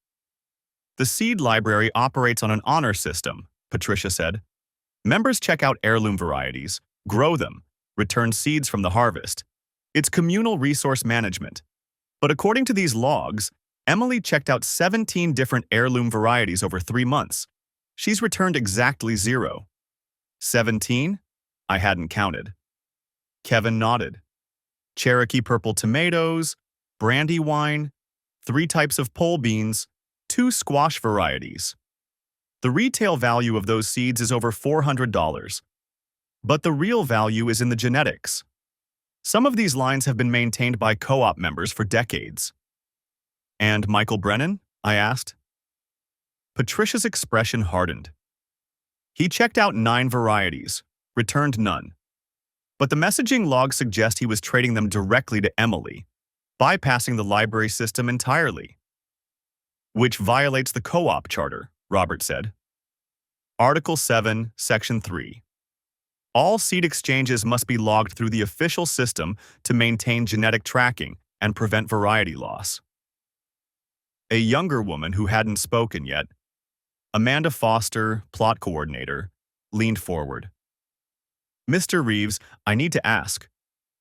The seed library operates on an honor system, Patricia said. Members check out heirloom varieties, grow them, return seeds from the harvest. It's communal resource management. But according to these logs, Emily checked out 17 different heirloom varieties over 3 months. She's returned exactly 0. 17? I hadn't counted. Kevin nodded. Cherokee purple tomatoes, Brandywine, 3 types of pole beans, 2 squash varieties. The retail value of those seeds is over $400. But the real value is in the genetics. Some of these lines have been maintained by co-op members for decades. And Michael Brennan? I asked. Patricia's expression hardened. He checked out 9 varieties, returned none. But the messaging logs suggest he was trading them directly to Emily, bypassing the library system entirely. Which violates the co-op charter, Robert said. Article 7, Section 3. All seed exchanges must be logged through the official system to maintain genetic tracking and prevent variety loss. A younger woman who hadn't spoken yet, Amanda Foster, plot coordinator, leaned forward. Mr. Reeves, I need to ask.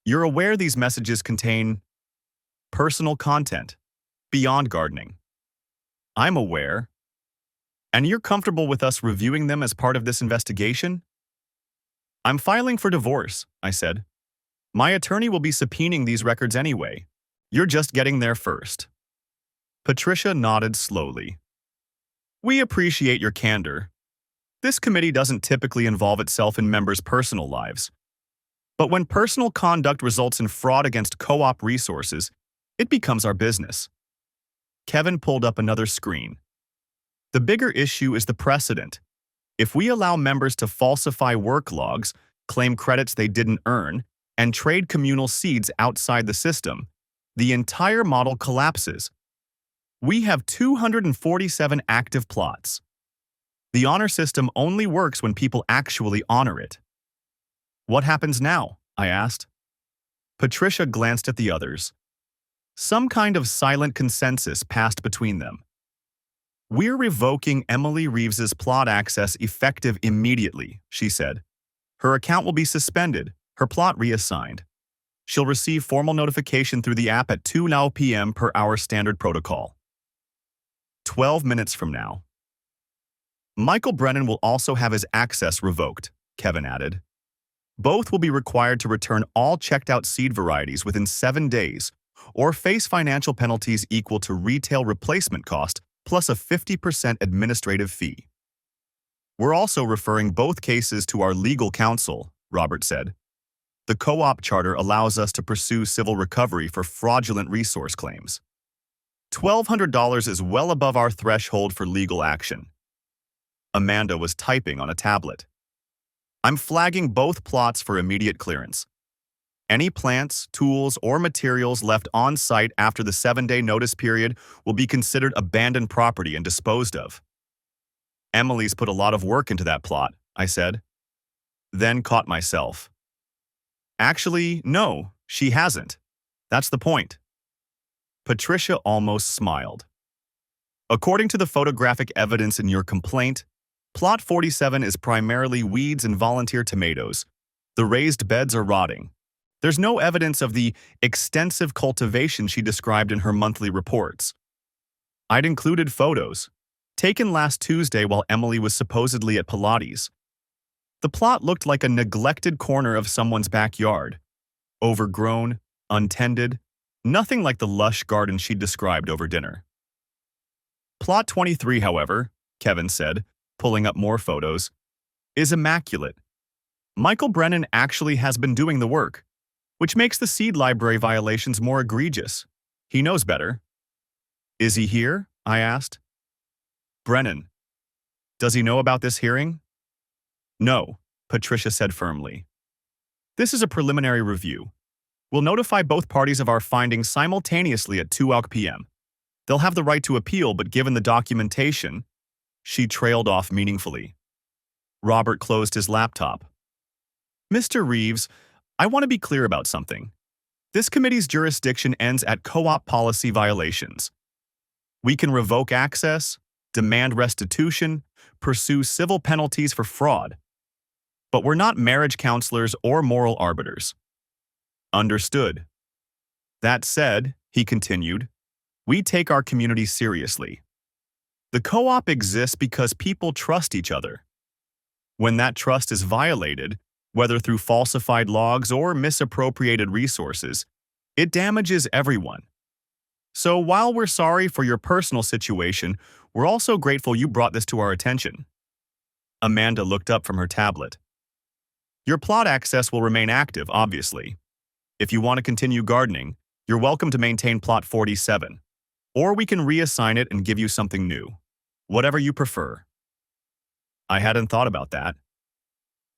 You're aware these messages contain personal content beyond gardening. I'm aware. And you're comfortable with us reviewing them as part of this investigation? I'm filing for divorce, I said. My attorney will be subpoenaing these records anyway. You're just getting there first. Patricia nodded slowly. We appreciate your candor. This committee doesn't typically involve itself in members' personal lives. But when personal conduct results in fraud against co-op resources, it becomes our business. Kevin pulled up another screen. The bigger issue is the precedent. If we allow members to falsify work logs, claim credits they didn't earn, and trade communal seeds outside the system, the entire model collapses. We have 247 active plots. The honor system only works when people actually honor it. What happens now? I asked. Patricia glanced at the others. Some kind of silent consensus passed between them. We're revoking Emily Reeves's plot access effective immediately, she said. Her account will be suspended, her plot reassigned. She'll receive formal notification through the app at 2 p.m. per our standard protocol. 12 minutes from now. Michael Brennan will also have his access revoked, Kevin added. Both will be required to return all checked-out seed varieties within 7 days or face financial penalties equal to retail replacement cost plus a 50% administrative fee. We're also referring both cases to our legal counsel, Robert said. The co-op charter allows us to pursue civil recovery for fraudulent resource claims. $1,200 is well above our threshold for legal action. Amanda was typing on a tablet. I'm flagging both plots for immediate clearance. Any plants, tools, or materials left on site after the 7-day notice period will be considered abandoned property and disposed of. Emily's put a lot of work into that plot, I said. Then caught myself. Actually, no, she hasn't. That's the point. Patricia almost smiled. According to the photographic evidence in your complaint, Plot 47 is primarily weeds and volunteer tomatoes. The raised beds are rotting. There's no evidence of the extensive cultivation she described in her monthly reports. I'd included photos, taken last Tuesday while Emily was supposedly at Pilates. The plot looked like a neglected corner of someone's backyard. Overgrown, untended, nothing like the lush garden she'd described over dinner. Plot 23, however, Kevin said, pulling up more photos, is immaculate. Michael Brennan actually has been doing the work, which makes the seed library violations more egregious. He knows better. Is he here? I asked. Brennan. Does he know about this hearing? No, Patricia said firmly. This is a preliminary review. We'll notify both parties of our findings simultaneously at 2 p.m. They'll have the right to appeal, but given the documentation, she trailed off meaningfully. Robert closed his laptop. Mr. Reeves, I want to be clear about something. This committee's jurisdiction ends at co-op policy violations. We can revoke access, demand restitution, pursue civil penalties for fraud. But we're not marriage counselors or moral arbiters. Understood. That said, he continued, we take our community seriously. The co-op exists because people trust each other. When that trust is violated, whether through falsified logs or misappropriated resources, it damages everyone. So while we're sorry for your personal situation, we're also grateful you brought this to our attention. Amanda looked up from her tablet. Your plot access will remain active, obviously. If you want to continue gardening, you're welcome to maintain plot 47. Or we can reassign it and give you something new. Whatever you prefer. I hadn't thought about that.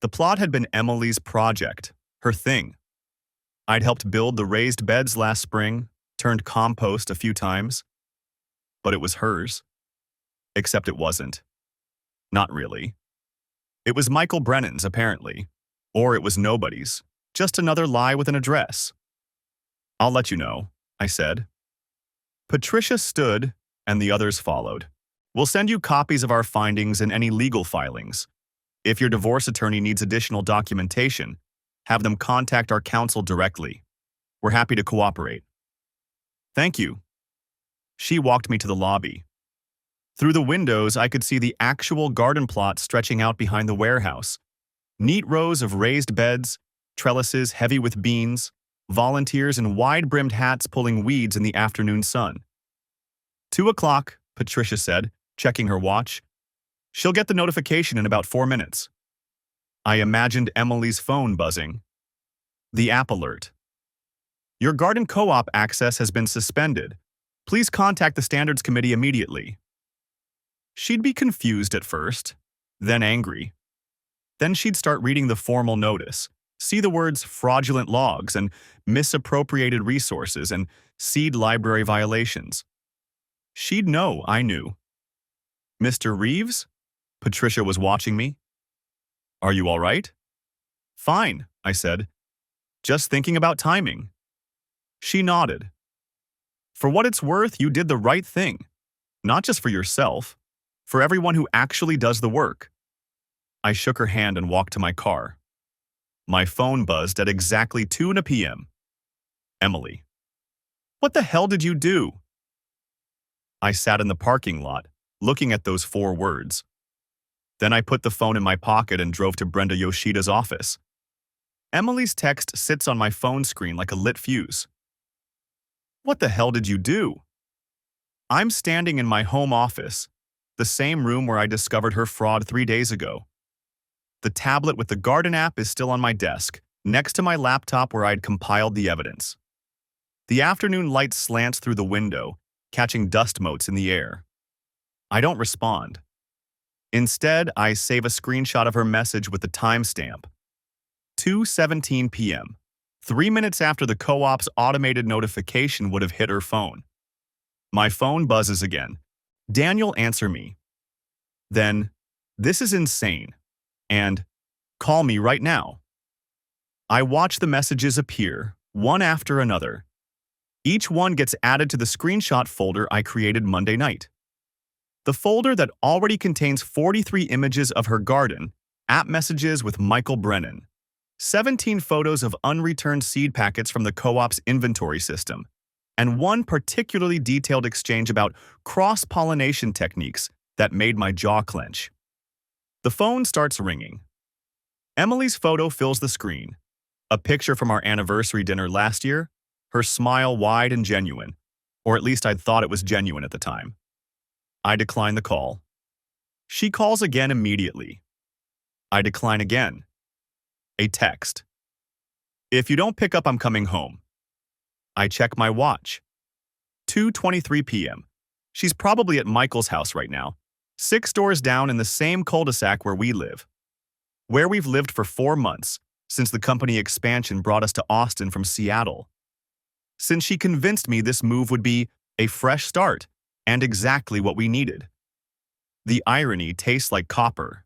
The plot had been Emily's project, her thing. I'd helped build the raised beds last spring, turned compost a few times. But it was hers. Except it wasn't. Not really. It was Michael Brennan's, apparently. Or it was nobody's. Just another lie with an address. I'll let you know, I said. Patricia stood, and the others followed. We'll send you copies of our findings and any legal filings. If your divorce attorney needs additional documentation, have them contact our counsel directly. We're happy to cooperate. Thank you. She walked me to the lobby. Through the windows, I could see the actual garden plot stretching out behind the warehouse. Neat rows of raised beds, trellises heavy with beans, volunteers in wide-brimmed hats pulling weeds in the afternoon sun. 2 o'clock, Patricia said, checking her watch. She'll get the notification in about 4 minutes. I imagined Emily's phone buzzing. The app alert. Your garden co-op access has been suspended. Please contact the Standards Committee immediately. She'd be confused at first, then angry. Then she'd start reading the formal notice, see the words fraudulent logs and misappropriated resources and seed library violations. She'd know I knew. Mr. Reeves? Patricia was watching me. Are you all right? Fine, I said. Just thinking about timing. She nodded. For what it's worth, you did the right thing. Not just for yourself, for everyone who actually does the work. I shook her hand and walked to my car. My phone buzzed at exactly 2 p.m. Emily. What the hell did you do? I sat in the parking lot, looking at those 4 words. Then I put the phone in my pocket and drove to Brenda Yoshida's office. Emily's text sits on my phone screen like a lit fuse. What the hell did you do? I'm standing in my home office, the same room where I discovered her fraud 3 days ago. The tablet with the garden app is still on my desk, next to my laptop where I'd compiled the evidence. The afternoon light slants through the window, catching dust motes in the air. I don't respond. Instead, I save a screenshot of her message with the timestamp. 2:17 p.m., 3 minutes after the co-op's automated notification would have hit her phone. My phone buzzes again. Daniel, answer me. Then, this is insane. And, call me right now. I watch the messages appear, one after another. Each one gets added to the screenshot folder I created Monday night. The folder that already contains 43 images of her garden, app messages with Michael Brennan, 17 photos of unreturned seed packets from the co-op's inventory system, and one particularly detailed exchange about cross-pollination techniques that made my jaw clench. The phone starts ringing. Emily's photo fills the screen. A picture from our anniversary dinner last year, her smile wide and genuine, or at least I'd thought it was genuine at the time. I decline the call. She calls again immediately. I decline again. A text. If you don't pick up, I'm coming home. I check my watch. 2:23 p.m. She's probably at Michael's house right now, 6 doors down in the same cul-de-sac where we live. Where we've lived for 4 months, since the company expansion brought us to Austin from Seattle. Since she convinced me this move would be a fresh start and exactly what we needed. The irony tastes like copper.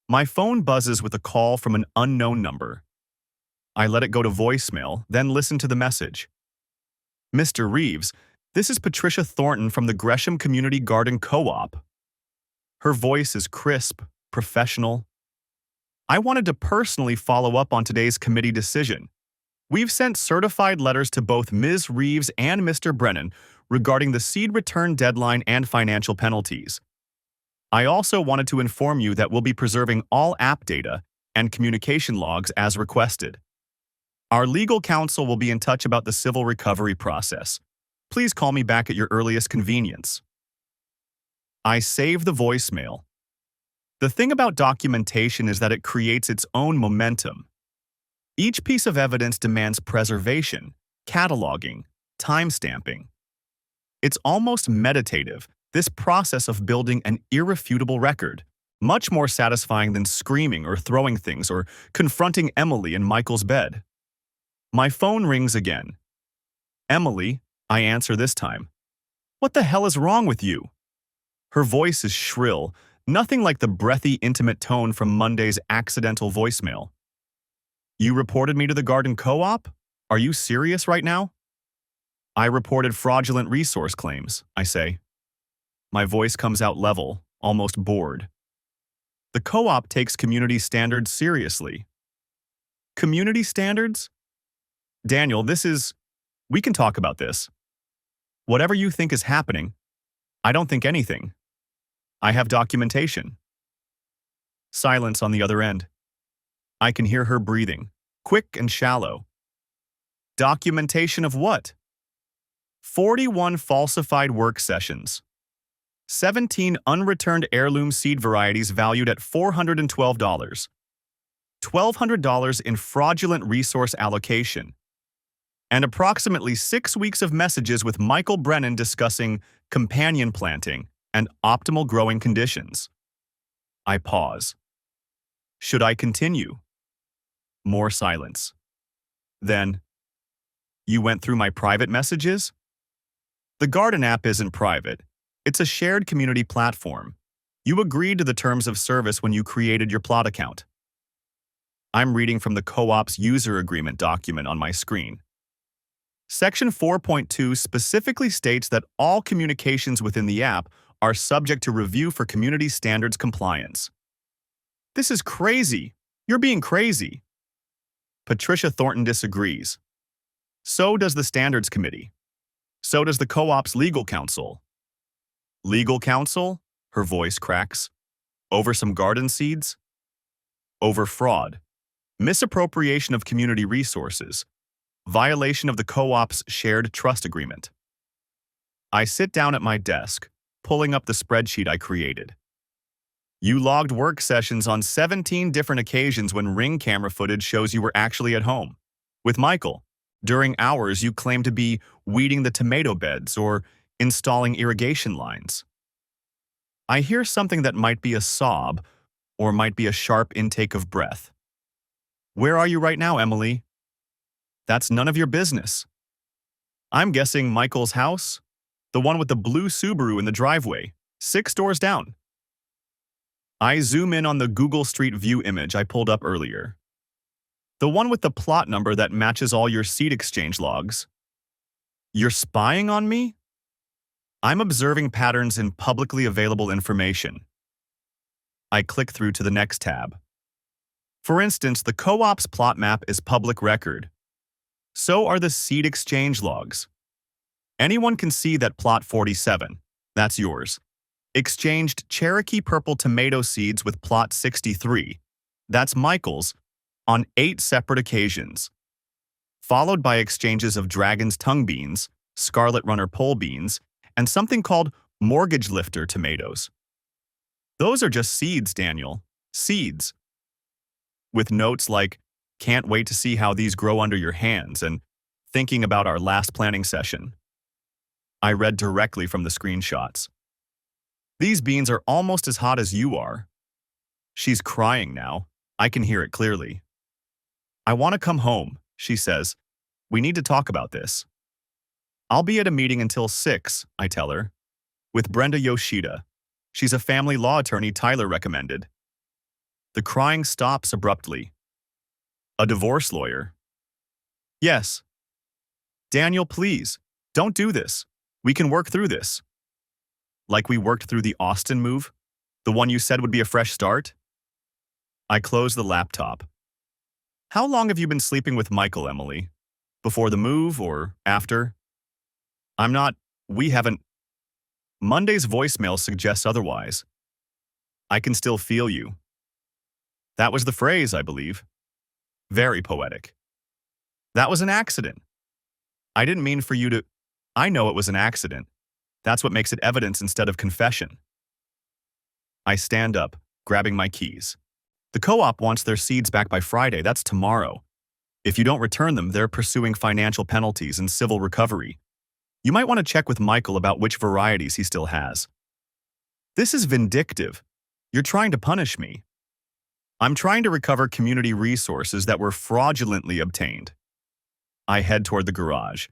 My phone buzzes with a call from an unknown number. I let it go to voicemail, then listen to the message. Mr. Reeves, This is Patricia Thornton from the Gresham Community Garden Co-op. Her voice is crisp, professional. I wanted to personally follow up on today's committee decision. We've sent certified letters to both Ms. Reeves and Mr. Brennan regarding the seed return deadline and financial penalties. I also wanted to inform you that we'll be preserving all app data and communication logs as requested. Our legal counsel will be in touch about the civil recovery process. Please call me back at your earliest convenience. I save the voicemail. The thing about documentation is that it creates its own momentum. Each piece of evidence demands preservation, cataloging, timestamping. It's almost meditative, this process of building an irrefutable record, much more satisfying than screaming or throwing things or confronting Emily in Michael's bed. My phone rings again. Emily, I answer this time. What the hell is wrong with you? Her voice is shrill, nothing like the breathy, intimate tone from Monday's accidental voicemail. You reported me to the garden co-op? Are you serious right now? I reported fraudulent resource claims, I say. My voice comes out level, almost bored. The co-op takes community standards seriously. Community standards? Daniel, we can talk about this. Whatever you think is happening, I don't think anything. I have documentation. Silence on the other end. I can hear her breathing, quick and shallow. Documentation of what? 41 falsified work sessions. 17 unreturned heirloom seed varieties valued at $412. $1,200 in fraudulent resource allocation. And approximately 6 weeks of messages with Michael Brennan discussing companion planting and optimal growing conditions. I pause. Should I continue? More silence. Then, you went through my private messages? The Garden app isn't private. It's a shared community platform. You agreed to the terms of service when you created your plot account. I'm reading from the co-op's user agreement document on my screen. Section 4.2 specifically states that all communications within the app are subject to review for community standards compliance. This is crazy. You're being crazy. Patricia Thornton disagrees. So does the Standards Committee. So does the co-op's legal counsel. Legal counsel? Her voice cracks. Over some garden seeds? Over fraud. Misappropriation of community resources. Violation of the co-op's shared trust agreement. I sit down at my desk, pulling up the spreadsheet I created. You logged work sessions on 17 different occasions when Ring camera footage shows you were actually at home. With Michael, during hours you claim to be weeding the tomato beds or installing irrigation lines. I hear something that might be a sob or might be a sharp intake of breath. Where are you right now, Emily? That's none of your business. I'm guessing Michael's house? The one with the blue Subaru in the driveway, 6 doors down. I zoom in on the Google Street View image I pulled up earlier. The one with the plot number that matches all your seed exchange logs. You're spying on me? I'm observing patterns in publicly available information. I click through to the next tab. For instance, the co-op's plot map is public record. So are the seed exchange logs. Anyone can see that plot 47, that's yours, exchanged Cherokee purple tomato seeds with plot 63, that's Michael's, on 8 separate occasions, followed by exchanges of dragon's tongue beans, scarlet runner pole beans, and something called mortgage lifter tomatoes. Those are just seeds, Daniel. Seeds. With notes like, can't wait to see how these grow under your hands, and thinking about our last planning session. I read directly from the screenshots. These beans are almost as hot as you are. She's crying now. I can hear it clearly. I want to come home, she says. We need to talk about this. I'll be at a meeting until 6, I tell her, with Brenda Yoshida. She's a family law attorney Tyler recommended. The crying stops abruptly. A divorce lawyer. Yes. Daniel, please, don't do this. We can work through this. Like we worked through the Austin move? The one you said would be a fresh start? I closed the laptop. How long have you been sleeping with Michael, Emily? Before the move or after? I'm not. We haven't. Monday's voicemail suggests otherwise. I can still feel you. That was the phrase, I believe. Very poetic. That was an accident. I didn't mean for you to. I know it was an accident. That's what makes it evidence instead of confession. I stand up, grabbing my keys. The co-op wants their seeds back by Friday. That's tomorrow. If you don't return them, they're pursuing financial penalties and civil recovery. You might want to check with Michael about which varieties he still has. This is vindictive. You're trying to punish me. I'm trying to recover community resources that were fraudulently obtained. I head toward the garage.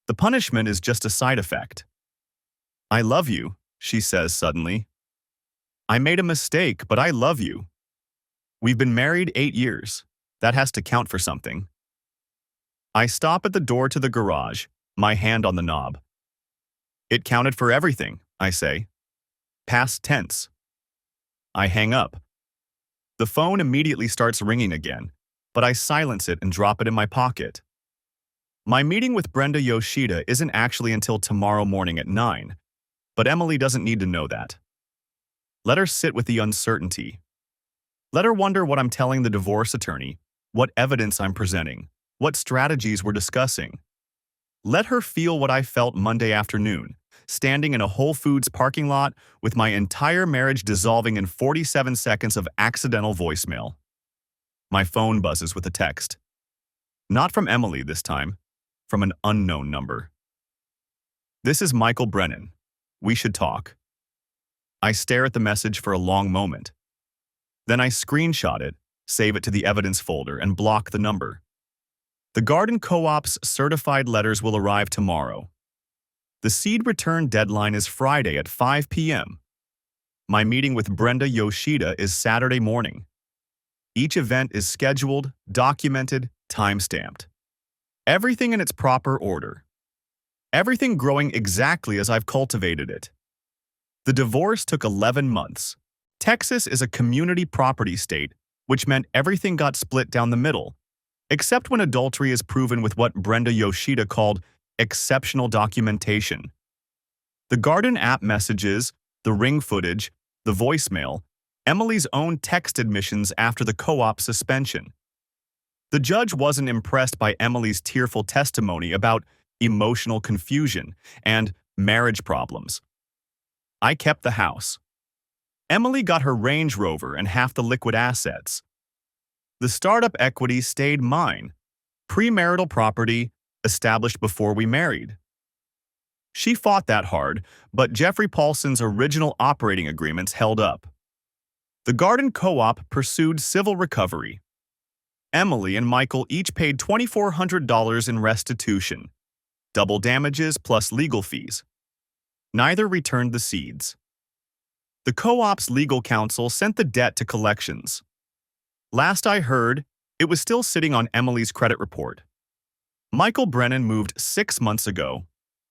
The punishment is just a side effect. I love you, she says suddenly. I made a mistake, but I love you. We've been married 8 years. That has to count for something. I stop at the door to the garage, my hand on the knob. It counted for everything, I say. Past tense. I hang up. The phone immediately starts ringing again, but I silence it and drop it in my pocket. My meeting with Brenda Yoshida isn't actually until tomorrow morning at 9, but Emily doesn't need to know that. Let her sit with the uncertainty. Let her wonder what I'm telling the divorce attorney, what evidence I'm presenting, what strategies we're discussing. Let her feel what I felt Monday afternoon, standing in a Whole Foods parking lot with my entire marriage dissolving in 47 seconds of accidental voicemail. My phone buzzes with a text. Not from Emily this time, from an unknown number. This is Michael Brennan. We should talk. I stare at the message for a long moment. Then I screenshot it, save it to the evidence folder, and block the number. The Garden Co-op's certified letters will arrive tomorrow. The seed return deadline is Friday at 5 p.m. My meeting with Brenda Yoshida is Saturday morning. Each event is scheduled, documented, time-stamped. Everything in its proper order. Everything growing exactly as I've cultivated it. The divorce took 11 months. Texas is a community property state, which meant everything got split down the middle, except when adultery is proven with what Brenda Yoshida called exceptional documentation. The Garden app messages, the ring footage, the voicemail, Emily's own text admissions after the co-op suspension. The judge wasn't impressed by Emily's tearful testimony about emotional confusion and marriage problems. I kept the house. Emily got her Range Rover and half the liquid assets. The startup equity stayed mine, premarital property established before we married. She fought that hard, but Jeffrey Paulson's original operating agreements held up. The Garden Co-op pursued civil recovery. Emily and Michael each paid $2,400 in restitution, double damages plus legal fees. Neither returned the seeds. The co-op's legal counsel sent the debt to collections. Last I heard, it was still sitting on Emily's credit report. Michael Brennan moved 6 months ago,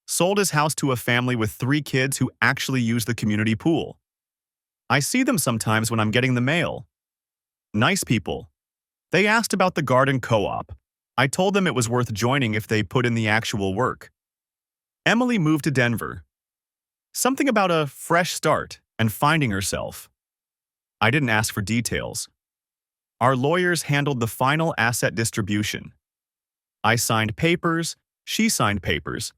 sold his house to a family with 3 kids who actually use the community pool. I see them sometimes when I'm getting the mail. Nice people. They asked about the Garden Co-op. I told them it was worth joining if they put in the actual work. Emily moved to Denver. Something about a fresh start and finding herself. I didn't ask for details. Our lawyers handled the final asset distribution. I signed papers, she signed papers,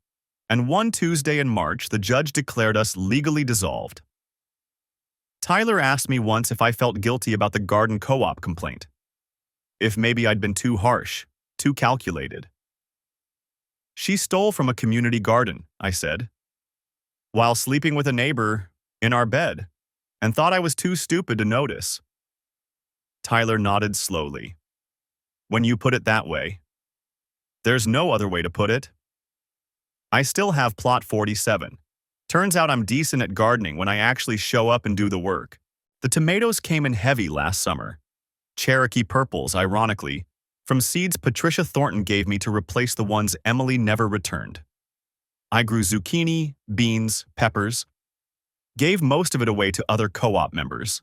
and one Tuesday in March, the judge declared us legally dissolved. Tyler asked me once if I felt guilty about the Garden Co-op complaint. If maybe I'd been too harsh, too calculated. She stole from a community garden, I said, while sleeping with a neighbor in our bed, and thought I was too stupid to notice. Tyler nodded slowly. When you put it that way. There's no other way to put it. I still have plot 47. Turns out I'm decent at gardening when I actually show up and do the work. The tomatoes came in heavy last summer. Cherokee purples, ironically, from seeds Patricia Thornton gave me to replace the ones Emily never returned. I grew zucchini, beans, peppers, gave most of it away to other co-op members.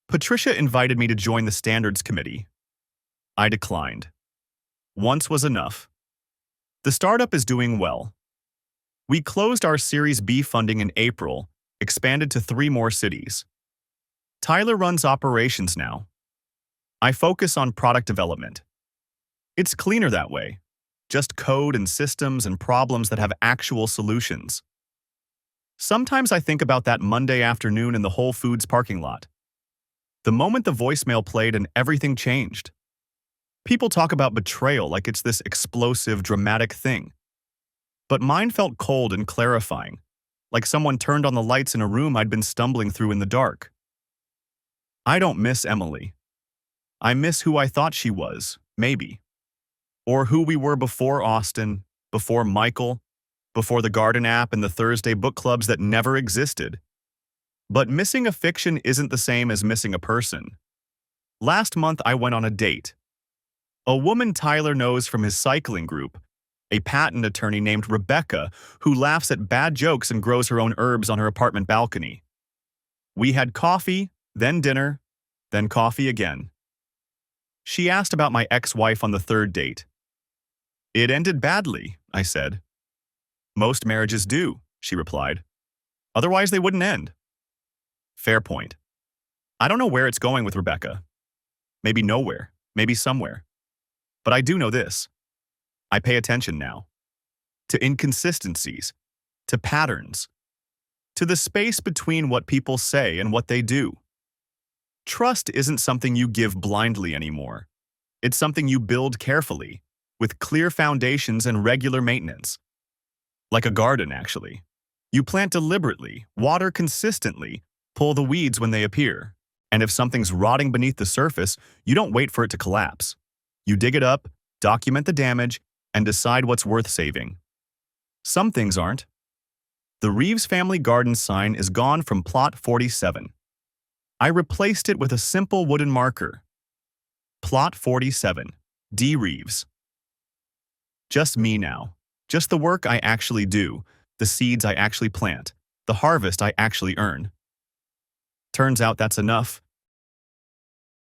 Patricia invited me to join the standards committee. I declined. Once was enough. The startup is doing well. We closed our Series B funding in April, expanded to 3 more cities. Tyler runs operations now. I focus on product development. It's cleaner that way. Just code and systems and problems that have actual solutions. Sometimes I think about that Monday afternoon in the Whole Foods parking lot. The moment the voicemail played and everything changed. People talk about betrayal like it's this explosive, dramatic thing. But mine felt cold and clarifying, like someone turned on the lights in a room I'd been stumbling through in the dark. I don't miss Emily. I miss who I thought she was, maybe. Or who we were before Austin, before Michael, before the Garden app and the Thursday book clubs that never existed. But missing a fiction isn't the same as missing a person. Last month I went on a date. A woman Tyler knows from his cycling group, a patent attorney named Rebecca who laughs at bad jokes and grows her own herbs on her apartment balcony. We had coffee, then dinner, then coffee again. She asked about my ex-wife on the 3rd date. It ended badly, I said. Most marriages do, she replied. Otherwise they wouldn't end. Fair point. I don't know where it's going with Rebecca. Maybe nowhere, maybe somewhere. But I do know this. I pay attention now. To inconsistencies, to patterns, to the space between what people say and what they do. Trust isn't something you give blindly anymore. It's something you build carefully, with clear foundations and regular maintenance. Like a garden, actually. You plant deliberately, water consistently, pull the weeds when they appear. And if something's rotting beneath the surface, you don't wait for it to collapse. You dig it up, document the damage, and decide what's worth saving. Some things aren't. The Reeves family garden sign is gone from plot 47. I replaced it with a simple wooden marker. Plot 47, D. Reeves. Just me now. Just the work I actually do, the seeds I actually plant, the harvest I actually earn. Turns out that's enough.